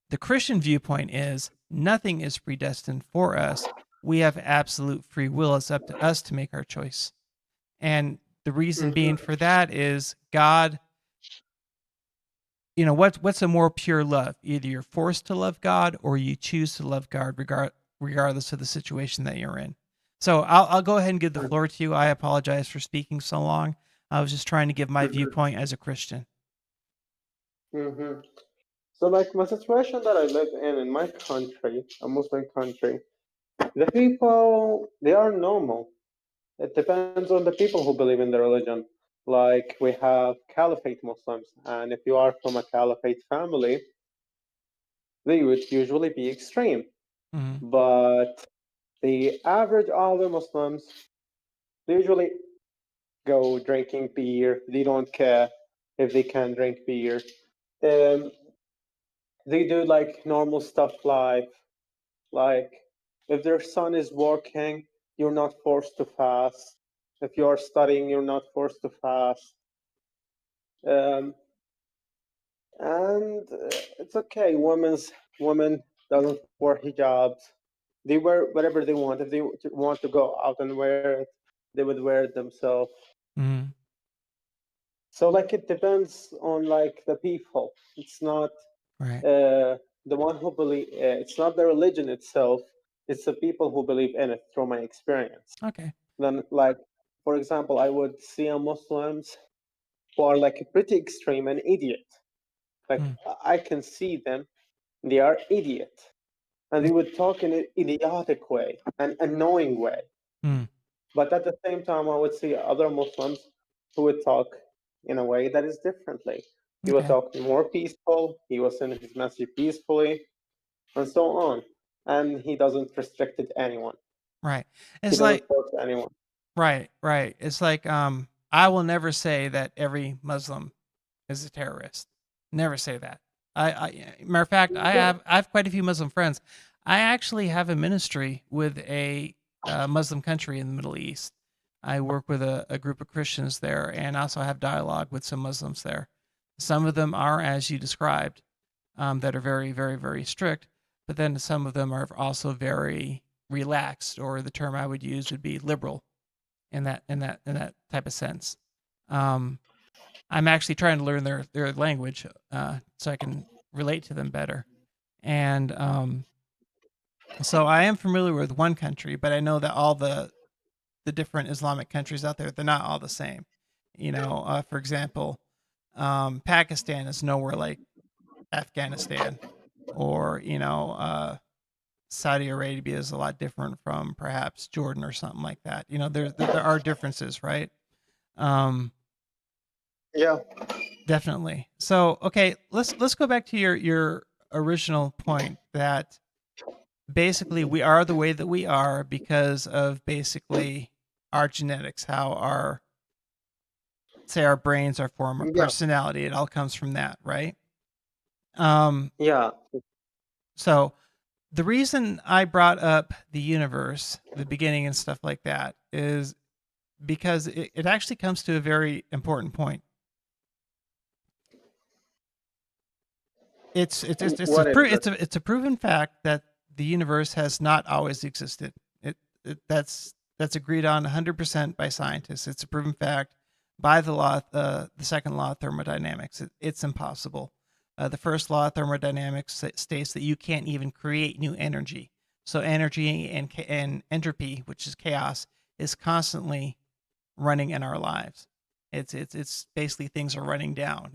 The Christian viewpoint is nothing is predestined for us. We have absolute free will. It's up to us to make our choice. And the reason being for that is God, what's a more pure love? Either you're forced to love God or you choose to love God regardless of the situation that you're in. So I'll go ahead and give the floor to you. I apologize for speaking so long. I was just trying to give my viewpoint as a Christian. So, like, my situation that I live in my country, a Muslim country, the people, they are normal. It depends on the people who believe in the religion. Like, we have Caliphate Muslims, and if you are from a Caliphate family, they would usually be extreme. Mm-hmm. But the average other Muslims, They usually go drinking beer. They don't care if they can drink beer. Um, they do like normal stuff like if their son is working, you're not forced to fast. If you're studying, you're not forced to fast. Um, and it's okay. Women doesn't wear hijabs. They wear whatever they want. If they want to go out and wear it, they would wear it themselves. Mm-hmm. So like it depends on like the people. It's not Right. the one who believe. It's not the religion itself. It's the people who believe in it. Through my experience, Okay. then like for example, I would see a Muslims who are like pretty extreme and idiot. Like Mm. I can see them, they are idiot, and they would talk in an idiotic way, an annoying way. Mm. But at the same time, I would see other Muslims who would talk in a way that is differently. He would Okay. talk more peaceful. He was sending his message peacefully, and so on. And he doesn't restrict it anyone. Right. He It's doesn't like force anyone. right. It's like I will never say that every Muslim is a terrorist. Never say that. Matter of fact, I have quite a few Muslim friends. I actually have a ministry with a Muslim country in the Middle East. I work with a group of Christians there, and also have dialogue with some Muslims there. Some of them are, as you described, that are very, very, very strict. But then some of them are also very relaxed, or the term I would use would be liberal, in that type of sense. I'm actually trying to learn their language so I can relate to them better. And so I am familiar with one country, but I know that all the different Islamic countries out there, they're not all the same. For example, Pakistan is nowhere like Afghanistan, or Saudi Arabia is a lot different from perhaps Jordan or something like that. There are differences, right? Yeah. Definitely. So, okay, let's go back to your original point that basically we are the way that we are because of basically our genetics, how our brains are formed, our Yeah. personality, it all comes from that, right? Um, Yeah. so the reason I brought up the universe, the beginning and stuff like that is because it actually comes to a very important point. It's What is it? it's a proven fact that the universe has not always existed. That's agreed on 100% by scientists. It's a proven fact by the second law of thermodynamics. It's impossible. The first law of thermodynamics states that you can't even create new energy. So energy and entropy, which is chaos, is constantly running in our lives. It's basically things are running down.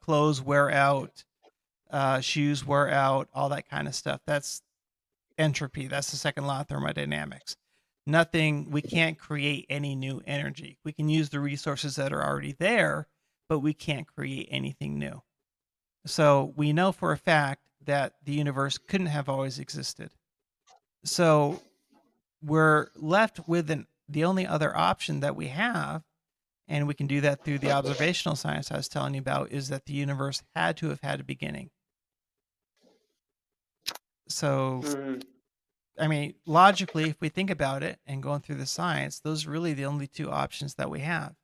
Clothes wear out, shoes wear out, all that kind of stuff. That's entropy. That's the second law of thermodynamics. We can't create any new energy. We can use the resources that are already there, but we can't create anything new. So we know for a fact that the universe couldn't have always existed. So we're left with the only other option that we have, and we can do that through the observational science I was telling you about, is that the universe had to have had a beginning. So, I mean, logically, if we think about it and going through the science, those are really the only two options that we have.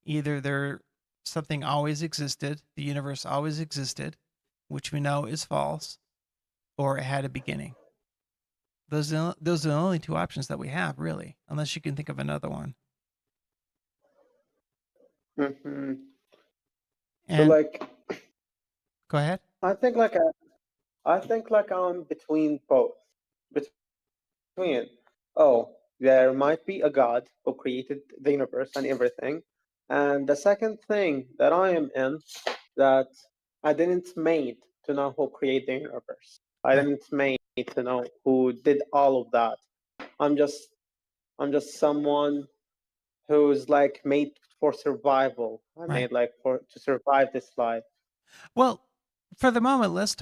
Either something always existed, the universe always existed, which we know is false, or it had a beginning. Those are the only two options that we have, really, unless you can think of another one. Mm-hmm. And So like, go ahead. I think like I'm between both. Between, oh, there might be a God who created the universe and everything, and the second thing that I am in, that I didn't made to know who created the universe. I Right. didn't made to know who did all of that. I'm just someone who's like made for survival. I'm Right. made like to survive this life. Well, for the moment, let's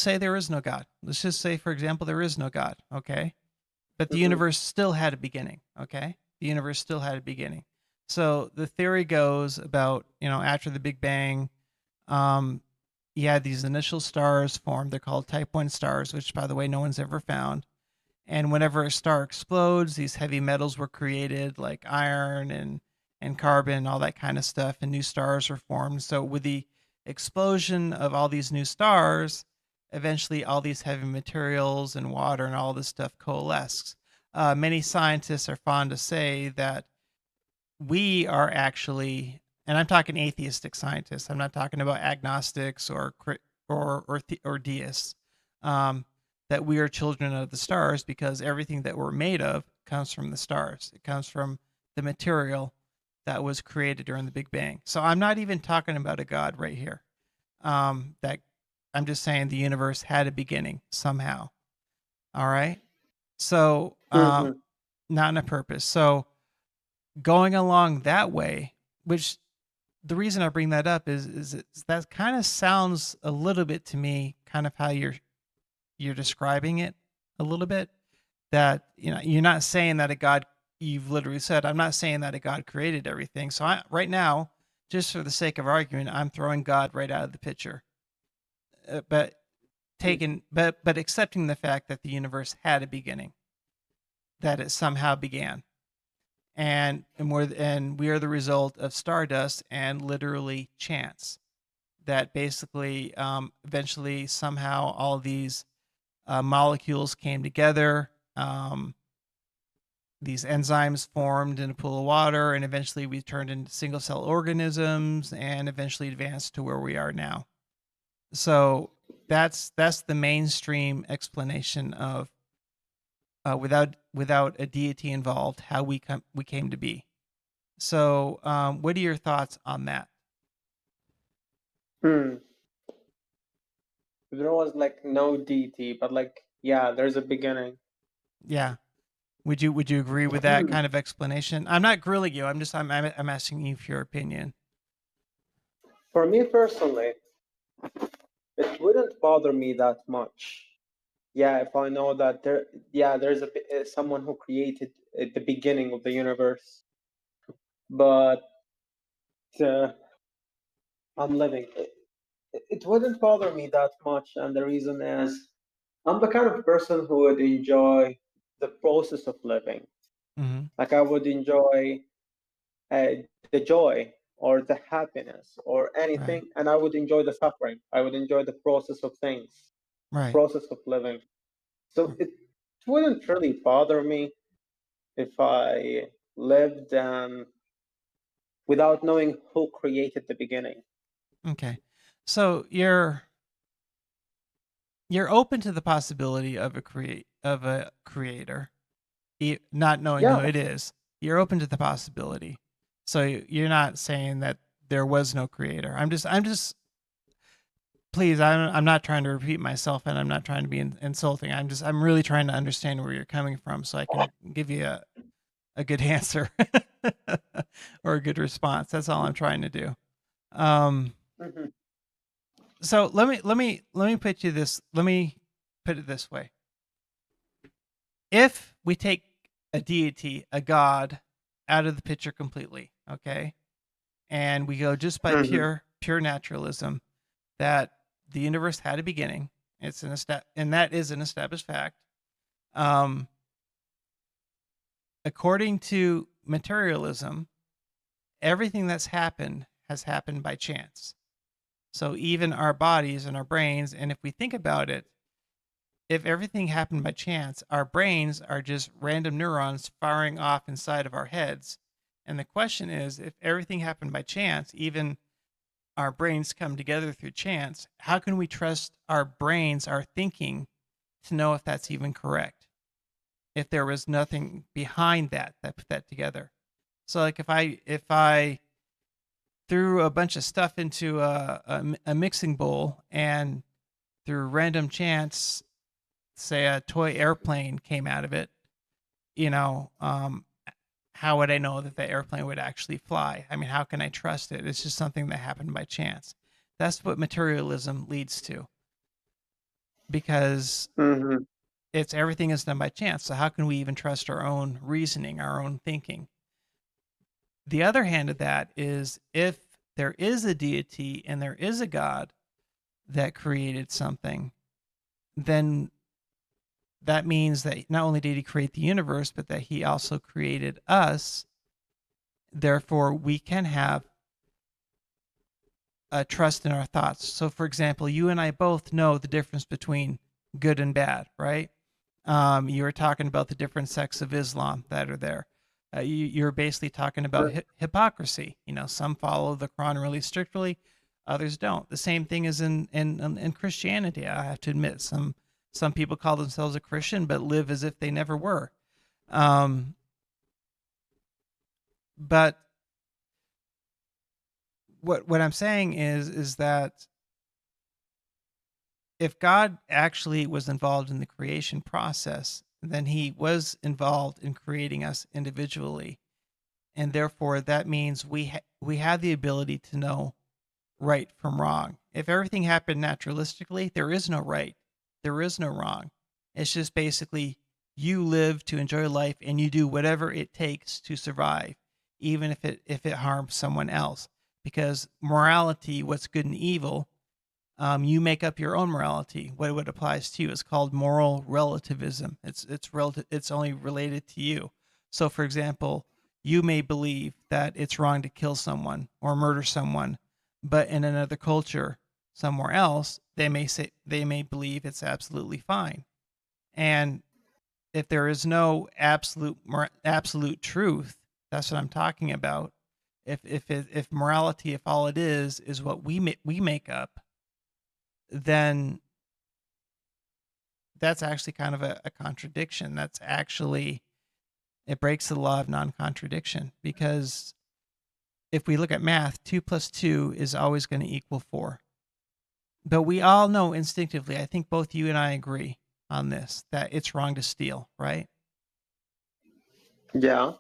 say there is no God. Let's just say, for example, there is no God, okay? But the Mm-hmm. universe still had a beginning, okay? The universe still had a beginning. So the theory goes about, after the Big Bang, you had these initial stars formed. They're called type 1 stars, which, by the way, no one's ever found. And whenever a star explodes, these heavy metals were created, like iron and carbon, all that kind of stuff, and new stars are formed. So with the explosion of all these new stars, eventually all these heavy materials and water and all this stuff coalesces. Many scientists are fond to say that we are actually, and I'm talking atheistic scientists. I'm not talking about agnostics or deists. That we are children of the stars because everything that we're made of comes from the stars. It comes from the material that was created during the Big Bang. So I'm not even talking about a God right here. That I'm just saying the universe had a beginning somehow. All right. So not in a purpose. So going along that way, which the reason I bring that up is that kind of sounds a little bit to me, kind of how you're describing it a little bit, that you're not saying that a God, you've literally said, I'm not saying that a God created everything. So right now, just for the sake of argument, I'm throwing God right out of the picture, but accepting the fact that the universe had a beginning, that it somehow began, and we are the result of stardust and literally chance, that basically eventually somehow all these molecules came together. These enzymes formed in a pool of water, and eventually we turned into single cell organisms, and eventually advanced to where we are now. So that's the mainstream explanation of without a deity involved, how we came to be. So, what are your thoughts on that? There was like no deity, but like, yeah, there's a beginning. Yeah. Would you agree with that kind of explanation? I'm not grilling you. I'm asking you for your opinion. For me personally, it wouldn't bother me that much. Yeah, if I know that there's someone who created the beginning of the universe, but I'm living. It wouldn't bother me that much, and the reason is I'm the kind of person who would enjoy the process of living. Mm-hmm. Like I would enjoy the joy or the happiness or anything, Right. and I would enjoy the suffering. I would enjoy the process of things, Right. process of living. So it wouldn't really bother me if I lived without knowing who created the beginning. Okay. So you're open to the possibility of a creator, not knowing who Yeah. it is. You're open to the possibility. So you're not saying that there was no creator. I'm just please, I'm not trying to repeat myself, and I'm not trying to be insulting. I'm really trying to understand where you're coming from so I can give you a good answer or a good response. That's all I'm trying to do. So let me put it this way. If we take a deity, a god, out of the picture completely, okay, and we go just by pure naturalism, that the universe had a beginning, and that is an established fact. According to materialism, everything that's happened has happened by chance. So even our bodies and our brains, and if we think about it, if everything happened by chance, our brains are just random neurons firing off inside of our heads. And the question is, if everything happened by chance, even our brains come together through chance, how can we trust our brains, our thinking, to know if that's even correct? If there was nothing behind that put that together. So like if I threw a bunch of stuff into a mixing bowl, and through random chance, say a toy airplane came out of it, how would I know that the airplane would actually fly? I mean, how can I trust it? It's just something that happened by chance. That's what materialism leads to. Because it's everything is done by chance. So how can we even trust our own reasoning, our own thinking? The other hand of that is if there is a deity and there is a God that created something, then that means that not only did he create the universe, but that he also created us. Therefore, we can have a trust in our thoughts. So, for example, you and I both know the difference between good and bad, right? You were talking about the different sects of Islam that are there. You're basically talking about hypocrisy. You know, some follow the Quran really strictly, others don't. The same thing is in Christianity. I have to admit, some people call themselves a Christian but live as if they never were. But what I'm saying is that if God actually was involved in the creation process, then he was involved in creating us individually. And therefore, that means we have the ability to know right from wrong. If everything happened naturalistically, there is no right. There is no wrong. It's just basically you live to enjoy life and you do whatever it takes to survive, even if it harms someone else. Because morality, what's good and evil, you make up your own morality. What applies to you is called moral relativism. It's relative. It's only related to you. So, for example, you may believe that it's wrong to kill someone or murder someone, but in another culture somewhere else, they may believe it's absolutely fine. And if there is no absolute truth, that's what I'm talking about. If morality, if all it is what we make up, then that's actually kind of a contradiction. That's actually, it breaks the law of non-contradiction, because if we look at math, 2 plus 2 is always going to equal 4. But we all know instinctively, I think both you and I agree on this, that it's wrong to steal, right? Yeah.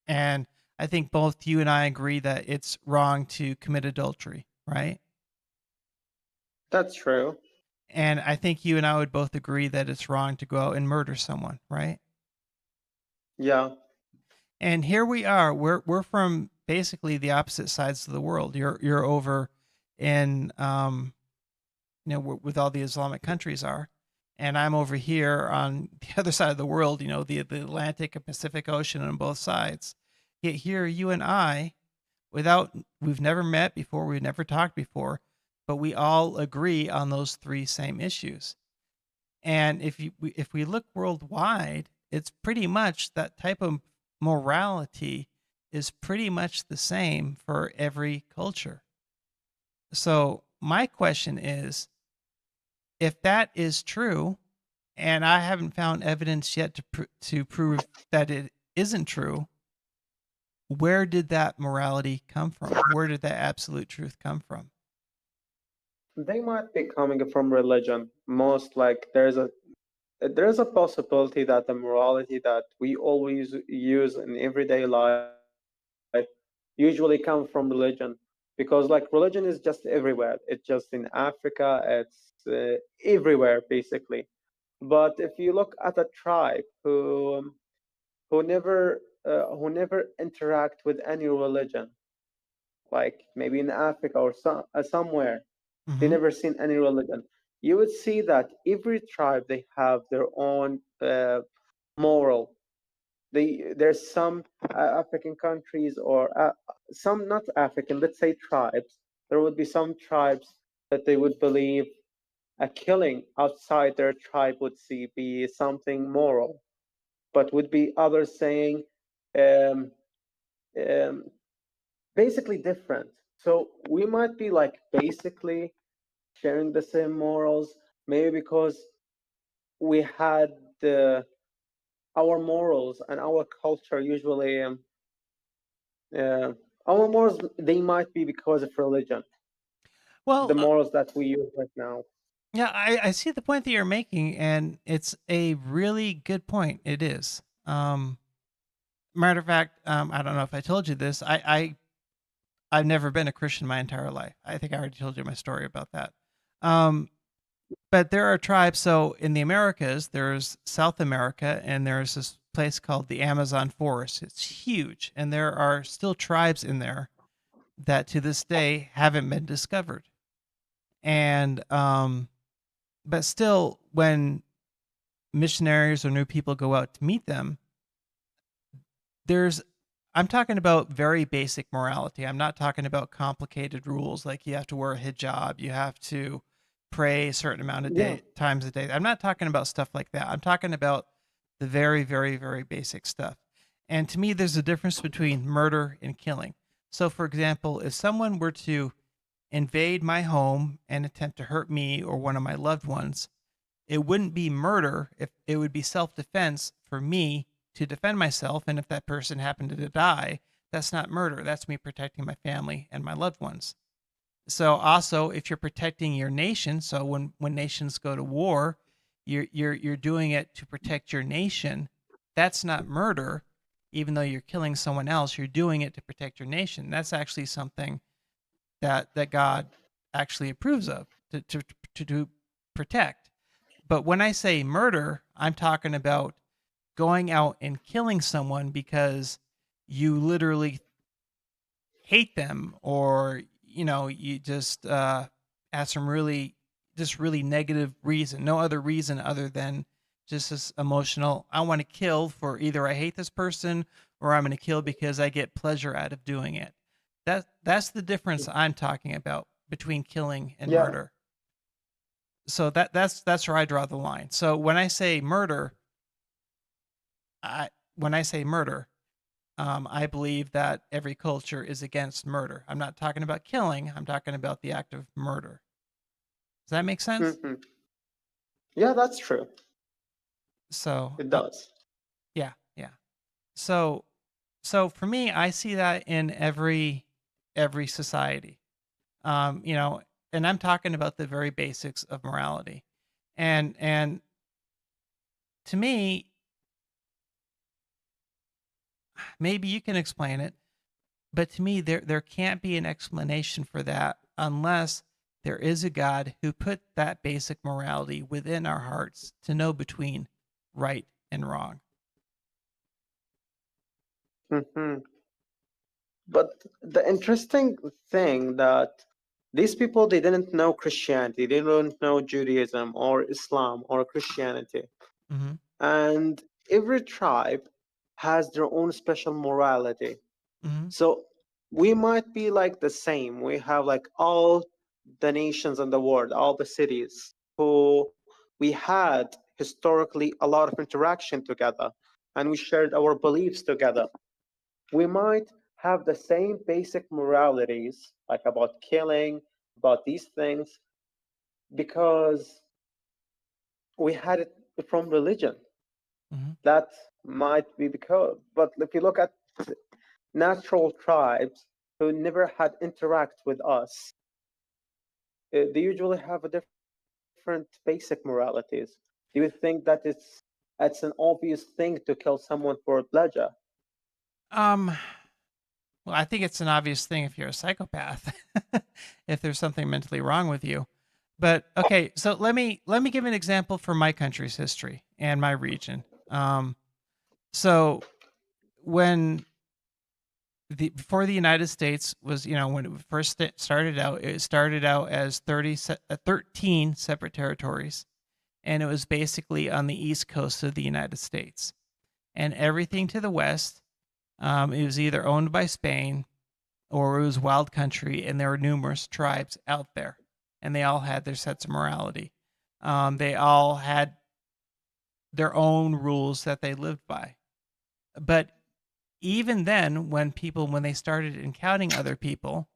And I think both you and I agree that it's wrong to commit adultery, right? That's true. And I think you and I would both agree that it's wrong to go out and murder someone, right? Yeah. And here we are. We're from basically the opposite sides of the world. You're over in with all the Islamic countries are, and I'm over here on the other side of the world. You know, the Atlantic and Pacific Ocean on both sides. Yet here, you and I, we've never met before, we've never talked before, but we all agree on those three same issues. And if we look worldwide, it's pretty much that type of morality is pretty much the same for every culture. So my question is, if that is true, and I haven't found evidence yet to prove that it isn't true, where did that morality come from? Where did that absolute truth come from? They might be coming from religion. Most like there's a possibility that the morality that we always use in everyday life usually come from religion, because like religion is just everywhere. It's just in Africa, it's everywhere basically. But if you look at a tribe who never interact with any religion, like maybe in Africa or somewhere, they Mm-hmm. never seen any religion, you would see that every tribe they have their own moral. There's some African countries or some not African, let's say tribes. There would be some tribes that they would believe a killing outside their tribe would be something moral, but would be others saying um, um, basically different. So we might be like basically sharing the same morals, maybe because we had our morals and our culture usually uh, our morals, they might be because of religion, the Well, morals that we use right now. yeah, I see the point that you're making, and it's a really good point. It is. Matter of fact, I don't know if I told you this. I've never been a Christian my entire life. I think I already told you my story about that. Um, But there are tribes. So in the Americas, there's South America, and there's this place called the Amazon forest. It's huge, and there are still tribes in there that to this day haven't been discovered. And but still, when missionaries or new people go out to meet them, there's I'm talking about very basic morality. I'm not talking about complicated rules like you have to wear a hijab, you have to pray a certain amount of Yeah. times a day. I'm not talking about stuff like that. I'm talking about the very, very, very basic stuff. And to me, there's a difference between murder and killing. So, for example, if someone were to invade my home and attempt to hurt me or one of my loved ones, it wouldn't be murder. If it would be self-defense for me to defend myself, and if that person happened to die, that's not murder. That's me protecting my family and my loved ones. So also, if you're protecting your nation, so when nations go to war, you're doing it to protect your nation. That's not murder, even though you're killing someone else. You're doing it to protect your nation. That's actually something that God actually approves of to protect. But when I say murder, I'm talking about going out and killing someone because you literally hate them, or you just have some really negative reason, no other reason other than just this emotional, I want to kill for either I hate this person or I'm going to kill because I get pleasure out of doing it. That's the difference I'm talking about between killing and Yeah. murder. So that's where I draw the line. So when I say murder, I believe that every culture is against murder. I'm not talking about killing. I'm talking about the act of murder. Does that make sense? Hmm. Yeah, that's true. So, It does. yeah. So for me, I see that in every society. And I'm talking about the very basics of morality. And to me, maybe you can explain it, but to me, there can't be an explanation for that unless there is a God who put that basic morality within our hearts to know between right and wrong. Hmm. But the interesting thing that these people, they didn't know Christianity, they didn't know Judaism or Islam or Christianity. Mm-hmm. And every tribe has their own special morality. Mm-hmm. So we might be like the same. We have like all the nations in the world, all the cities who we had historically a lot of interaction together, and we shared our beliefs together. We might have the same basic moralities, like about killing, about these things, because we had it from religion. Mm-hmm. That might be because, but if you look at natural tribes who never had interact with us, they usually have a different basic moralities. Do you think that it's an obvious thing to kill someone for pleasure? Um, well, I think it's an obvious thing if you're a psychopath, if there's something mentally wrong with you. But okay, so let me give an example from my country's history and my region. So when before the United States was, when it first started out, it started out as 13 separate territories, and it was basically on the east coast of the United States, and everything to the west, it was either owned by Spain or it was wild country, and there were numerous tribes out there, and they all had their sets of morality. They all had their own rules that they lived by. But even then, when they started encountering other people,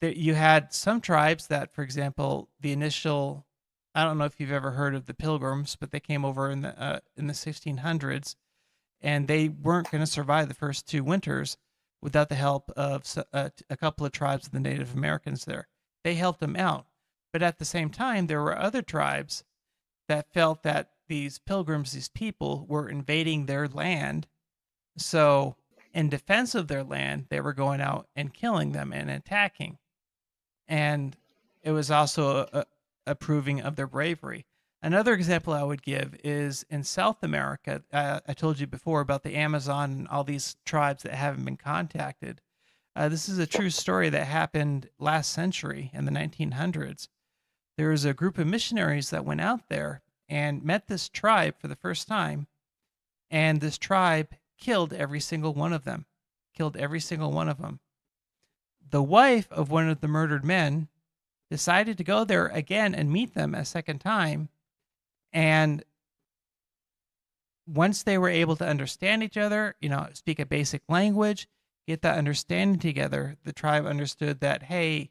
that you had some tribes that, for example, the initial, I don't know if you've ever heard of the Pilgrims, but they came over in the 1600s, and they weren't going to survive the first two winters without the help of a couple of tribes of the Native Americans there. They helped them out. But at the same time, there were other tribes that felt that these pilgrims, these people, were invading their land. So, in defense of their land, they were going out and killing them and attacking. And it was also approving of their bravery. Another example I would give is in South America. I told you before about the Amazon and all these tribes that haven't been contacted. This is a true story that happened last century in the 1900s. There was a group of missionaries that went out there and met this tribe for the first time, and this tribe killed every single one of them. Killed every single one of them. The wife of one of the murdered men decided to go there again and meet them a second time. And once they were able to understand each other, speak a basic language, get that understanding together, the tribe understood that, hey,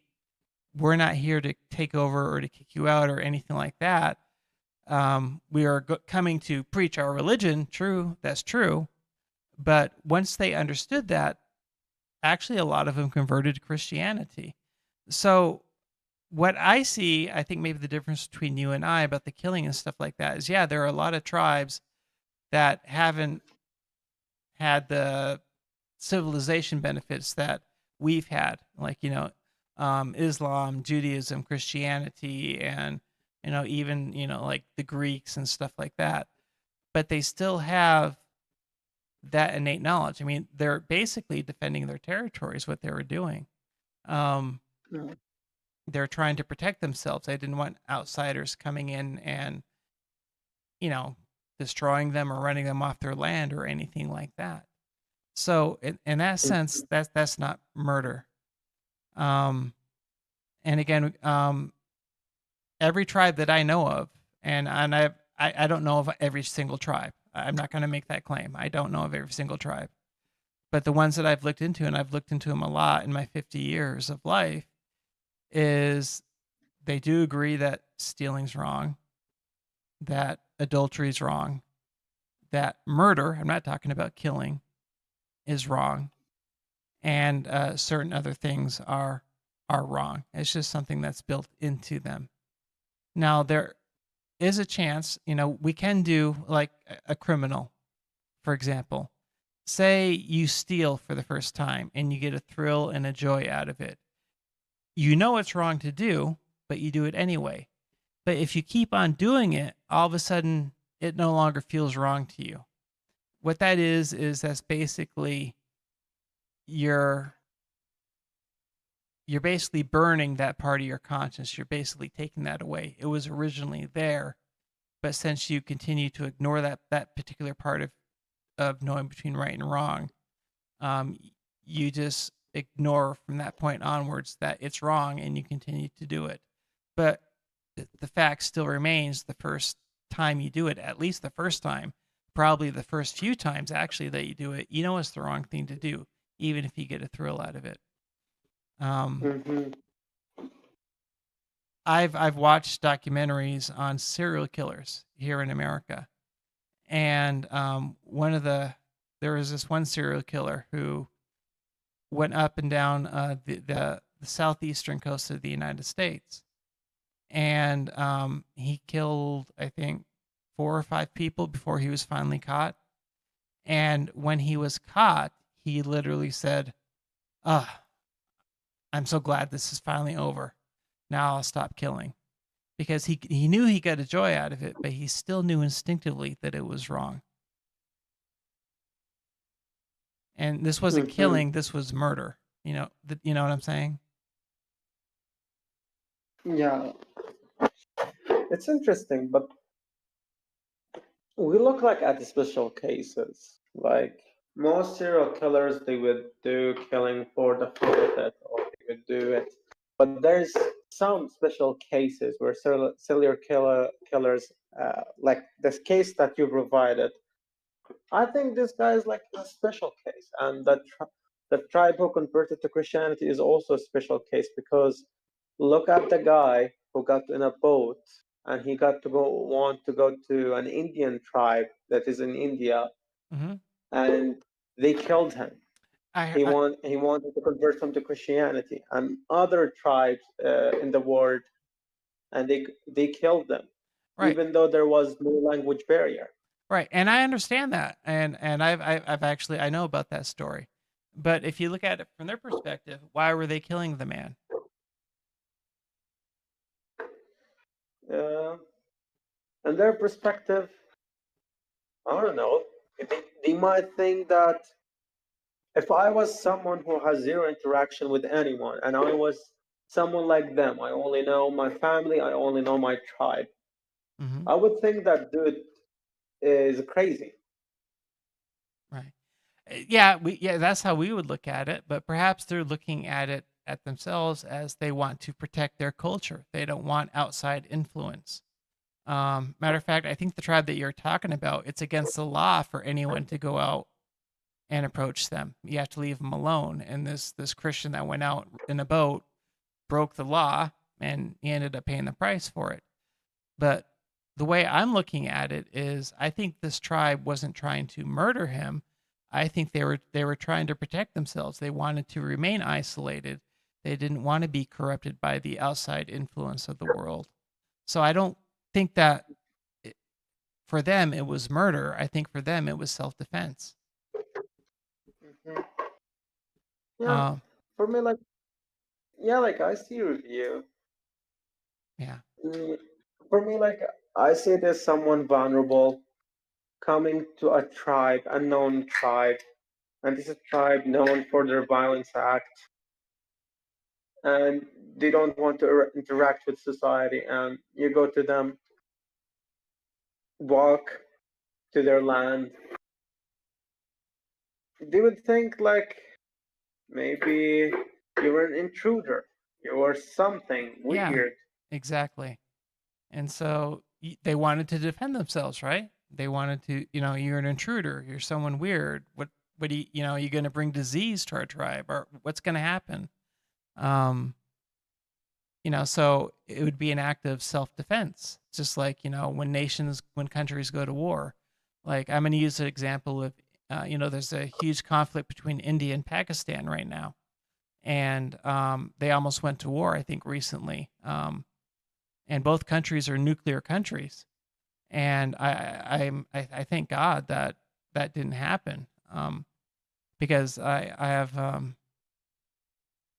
we're not here to take over or to kick you out or anything like that. We are coming to preach our religion. True, that's true. But once they understood that, actually a lot of them converted to Christianity. So what I see, I think maybe the difference between you and I about the killing and stuff like that is, yeah, there are a lot of tribes that haven't had the civilization benefits that we've had, like, Islam, Judaism, Christianity, and, even, like the Greeks and stuff like that. But they still have that innate knowledge. I mean, they're basically defending their territories, what they were doing. They're trying to protect themselves. They didn't want outsiders coming in and, destroying them or running them off their land or anything like that. So in that sense, that's not murder. And again, every tribe that I know of, and I don't know of every single tribe. I'm not going to make that claim. I don't know of every single tribe. But the ones that I've looked into, and I've looked into them a lot in my 50 years of life, is they do agree that stealing's wrong, that adultery's wrong, that murder, I'm not talking about killing, is wrong, and certain other things are wrong. It's just something that's built into them. Now, there is a chance, we can do like a criminal, for example. Say you steal for the first time and you get a thrill and a joy out of it. You know it's wrong to do, but you do it anyway. But if you keep on doing it, all of a sudden it no longer feels wrong to you. What that is that's basically you're basically burning that part of your conscience. You're basically taking that away. It was originally there, but since you continue to ignore that particular part of knowing between right and wrong, you just ignore from that point onwards that it's wrong and you continue to do it. But the fact still remains, the first time you do it, at least the first time, probably the first few times actually that you do it, it's the wrong thing to do, even if you get a thrill out of it. I've watched documentaries on serial killers here in America, and there was this one serial killer who went up and down the southeastern coast of the United States, and he killed, I think, 4 or 5 people before he was finally caught. And when he was caught, he literally said, I'm so glad this is finally over. Now I'll stop killing. Because he knew he got a joy out of it, but he still knew instinctively that it was wrong. And this wasn't killing, this was murder. You know what I'm saying? Yeah. It's interesting, but we look like at the special cases. Like most serial killers, they would do killing for the fun of it, or they would do it. But there's some special cases where serial killers, like this case that you provided, I think this guy is like a special case, and the tribe who converted to Christianity is also a special case, because look at the guy who got in a boat and he got to want to go to an Indian tribe that is in India, and they killed him. He wanted to convert them to Christianity, and other tribes in the world, and they killed them, right, even though there was no language barrier. Right, and I understand that, and I've actually, I know about that story, but if you look at it from their perspective, why were they killing the man? Uh, and their perspective, I don't know. They might think that if I was someone who has zero interaction with anyone, and I was someone like them, I only know my family, I only know my tribe, Hmm. I would think that dude is crazy. Right. Yeah, that's how we would look at it, but perhaps they're looking at it at themselves as they want to protect their culture. They don't want outside influence. Matter of fact, I think the tribe that you're talking about, it's against the law for anyone to go out and approach them. You have to leave them alone. And this Christian that went out in a boat broke the law, and he ended up paying the price for it. But the way I'm looking at it is, I think this tribe wasn't trying to murder him. I think they were trying to protect themselves. They wanted to remain isolated. They didn't want to be corrupted by the outside influence of the world. So I don't think that for them it was murder. I think for them it was self-defense. Mhm. Yeah, Um, for me, like, yeah, like I see your view. yeah, Mm, For me, like, I see it as someone vulnerable coming to a tribe, a known tribe, and this is a tribe known for their violence act, and they don't want to interact with society, and you go to them, walk to their land, they would think like maybe you were an intruder, you were something yeah, weird. exactly. And so they wanted to defend themselves, right? They wanted to, you're an intruder, you're someone weird. What do are you going to bring disease to our tribe, or what's going to happen? Um, so it would be an act of self-defense, just like, when countries go to war. Like, I'm going to use an example of, there's a huge conflict between India and Pakistan right now. And they almost went to war, I think, recently. And both countries are nuclear countries. And I thank God that that didn't happen, because I have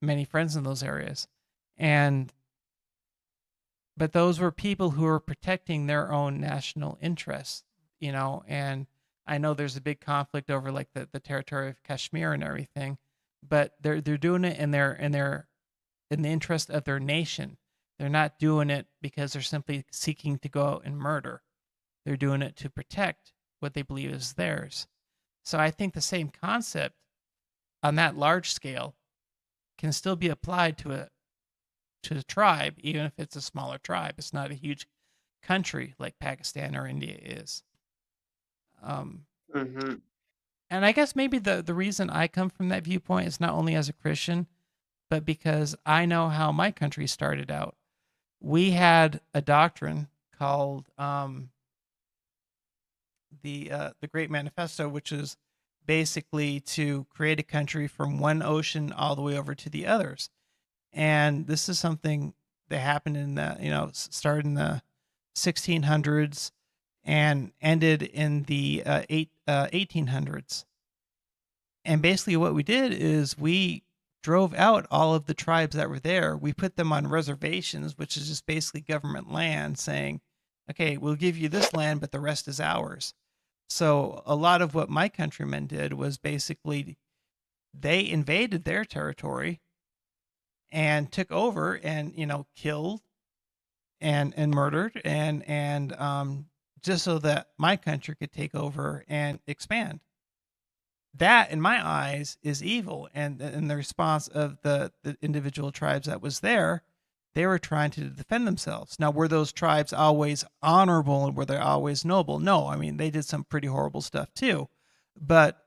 many friends in those areas, and but those were people who were protecting their own national interests, and I know there's a big conflict over like the territory of Kashmir and everything, but they're doing it in the interest of their nation. They're not doing it because they're simply seeking to go out and murder. They're doing it to protect what they believe is theirs. So I think the same concept on that large scale can still be applied to a tribe, even if it's a smaller tribe. It's not a huge country like Pakistan or India is. Um, Hmm. and I guess maybe the reason I come from that viewpoint is not only as a Christian, but because I know how my country started out. We had a doctrine called the Great Manifesto, which is basically to create a country from one ocean all the way over to the others. And this is something that happened in the started in the 1600s and ended in the 1800s. And basically, what we did is we drove out all of the tribes that were there. We put them on reservations, which is just basically government land, saying, "Okay, we'll give you this land, but the rest is ours." So a lot of what my countrymen did was basically they invaded their territory and took over and killed and murdered and just so that my country could take over and expand. That, in my eyes, is evil. And in the response of the individual tribes that was there, they were trying to defend themselves. Now, were those tribes always honorable and were they always noble? No, I mean they did some pretty horrible stuff too, but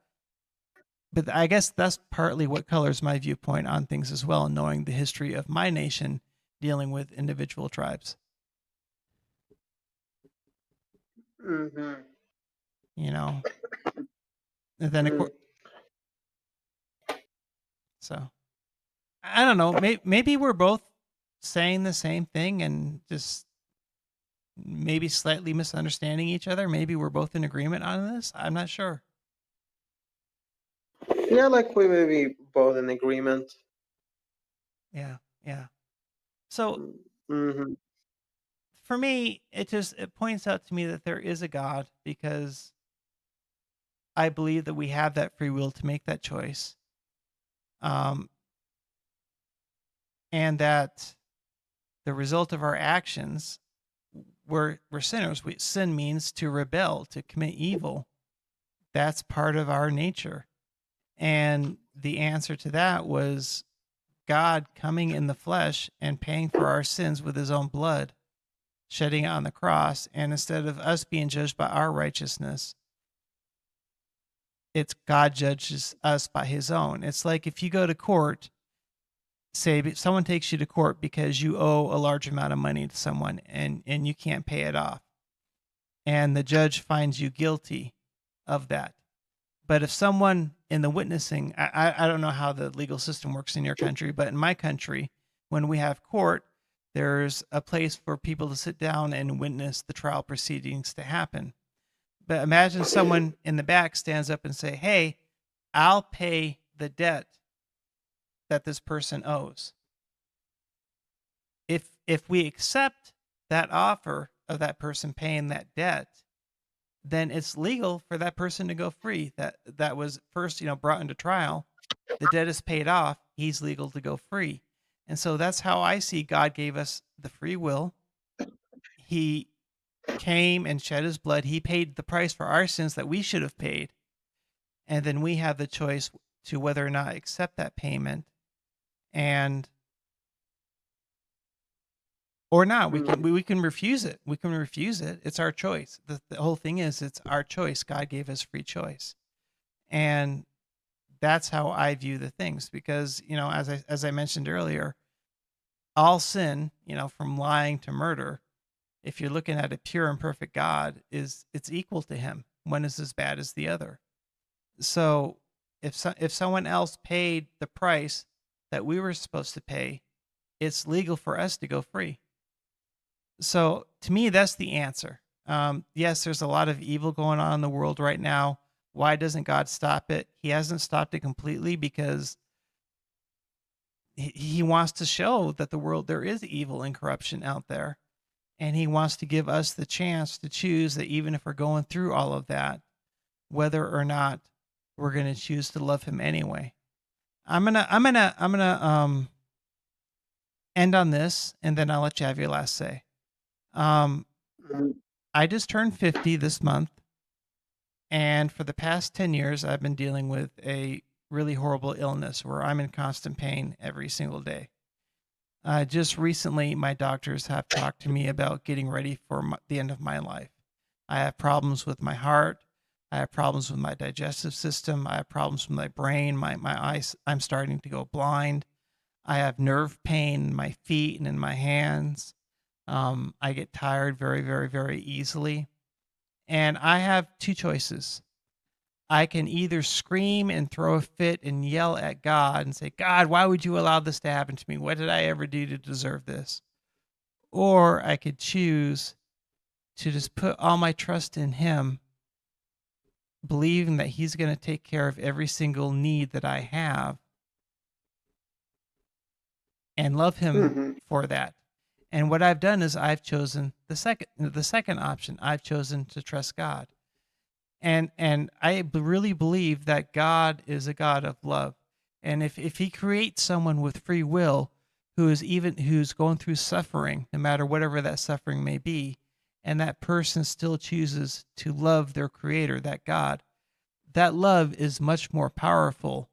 I guess that's partly what colors my viewpoint on things as well, knowing the history of my nation dealing with individual tribes. Hmm. You know, and then of Mm. course, so I don't know. Maybe we're both saying the same thing and just maybe slightly misunderstanding each other. Maybe we're both in agreement on this. I'm not sure. Yeah, like we may be both in agreement. Yeah, yeah. So Hmm. for me, it points out to me that there is a God, because I believe that we have that free will to make that choice. And that the result of our actions, we're sinners. Sin means to rebel, to commit evil. That's part of our nature. And the answer to that was God coming in the flesh and paying for our sins with his own blood, shedding it on the cross. And instead of us being judged by our righteousness, it's God judges us by his own. It's like if you go to court, say someone takes you to court because you owe a large amount of money to someone and you can't pay it off. And the judge finds you guilty of that. But if someone in the witnessing, I don't know how the legal system works in your country, but in my country, when we have court, there's a place for people to sit down and witness the trial proceedings to happen. But imagine someone in the back stands up and say, hey, I'll pay the debt that this person owes. If we accept that offer of that person paying that debt, then it's legal for that person to go free. That was first, brought into trial. The debt is paid off. He's legal to go free. And so that's how I see God gave us the free will. He came and shed his blood. He paid the price for our sins that we should have paid. And then we have the choice to whether or not accept that payment and or not. We can refuse it. We can refuse it. It's our choice. The whole thing is, it's our choice. God gave us free choice. And that's how I view the things, because, as I mentioned earlier, all sin, from lying to murder, if you're looking at a pure and perfect God, it's equal to him. One is as bad as the other. So if someone else paid the price that we were supposed to pay, it's legal for us to go free. So to me, that's the answer. Yes, there's a lot of evil going on in the world right now. Why doesn't God stop it? He hasn't stopped it completely because he wants to show that there is evil and corruption out there. And he wants to give us the chance to choose that, even if we're going through all of that, whether or not we're going to choose to love him anyway. I'm gonna end on this, and then I'll let you have your last say. I just turned 50 this month, and for the past 10 years, I've been dealing with a really horrible illness where I'm in constant pain every single day. Just recently, my doctors have talked to me about getting ready for the end of my life. I have problems with my heart. I have problems with my digestive system. I have problems with my brain. My eyes, I'm starting to go blind. I have nerve pain in my feet and in my hands. I get tired very, very, very easily. And I have two choices. I can either scream and throw a fit and yell at God and say, God, why would you allow this to happen to me? What did I ever do to deserve this? Or I could choose to just put all my trust in him, believing that he's going to take care of every single need that I have, and love him for that. And what I've done is I've chosen the second option. I've chosen to trust God. And I really believe that God is a God of love. And if he creates someone with free will who's going through suffering, no matter whatever that suffering may be, and that person still chooses to love their creator, that God, that love is much more powerful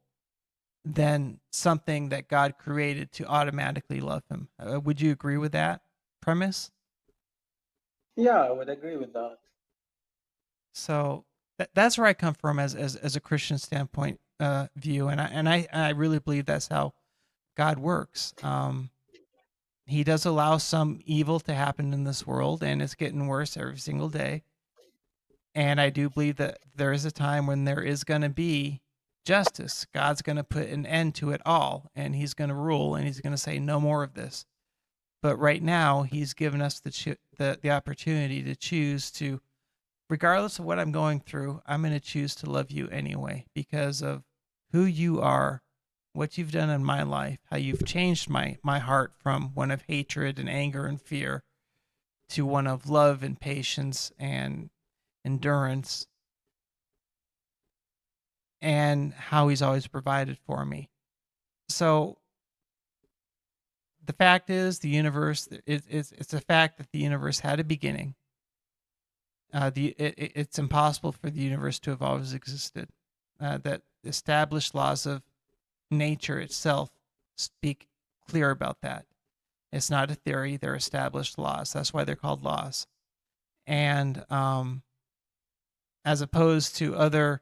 than something that God created to automatically love him. Would you agree with that premise? Yeah, I would agree with that. So that's where I come from as a Christian standpoint view, and I really believe that's how God works. He does allow some evil to happen in this world, and it's getting worse every single day. And I do believe that there is a time when there is going to be justice. God's going to put an end to it all, and he's going to rule, and he's going to say no more of this. But right now, he's given us the opportunity to choose to, regardless of what I'm going through, I'm going to choose to love you anyway, because of who you are, what you've done in my life, how you've changed my heart from one of hatred and anger and fear to one of love and patience and endurance, and how he's always provided for me. So the fact is, the universe, it's a fact that the universe had a beginning. It's impossible for the universe to have always existed. That established laws of nature itself speak clear about that. It's not a theory, they're established laws. That's why they're called laws. And as opposed to other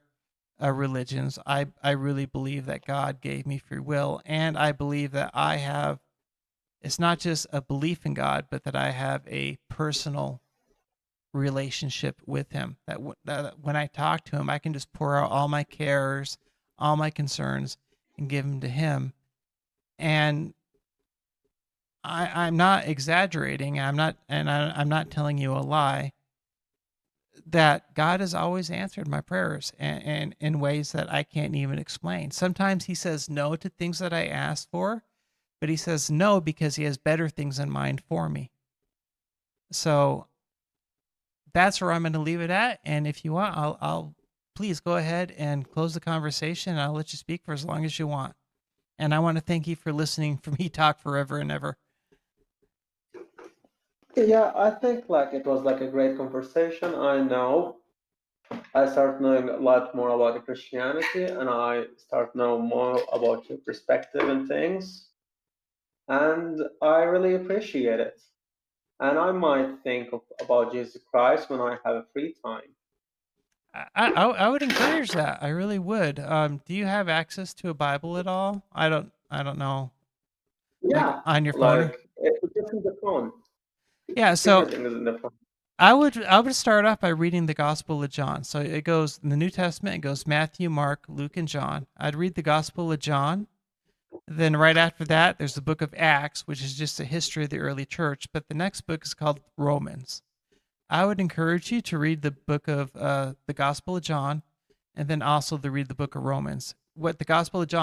religions, I really believe that God gave me free will, and I believe that I have, it's not just a belief in God, but that I have a personal relationship with him, that when I talk to him, I can just pour out all my cares, all my concerns, and give them to him. And I'm not exaggerating. I'm not telling you a lie. That God has always answered my prayers, and in ways that I can't even explain. Sometimes he says no to things that I asked for, but he says no because he has better things in mind for me. So that's where I'm going to leave it at. And if you want, I'll please go ahead and close the conversation, and I'll let you speak for as long as you want. And I want to thank you for listening for me talk forever and ever. Yeah, I think like it was like a great conversation. I start knowing a lot more about Christianity, and I start knowing more about your perspective and things. And I really appreciate it. And I might think about Jesus Christ when I have a free time. I would encourage that. I really would. Do you have access to a Bible at all? I don't know. Like Yeah, on your phone? like it's just in the phone. Yeah, so Everything is in the phone. I would start off by reading the Gospel of John. So it goes in the New Testament, it goes Matthew, Mark, Luke, and John. I'd read the Gospel of John. Then right after that, there's the book of Acts, which is just a history of the early church. But the next book is called Romans. I would encourage you to read the book of the Gospel of John, and then also to read the book of Romans. What the Gospel of John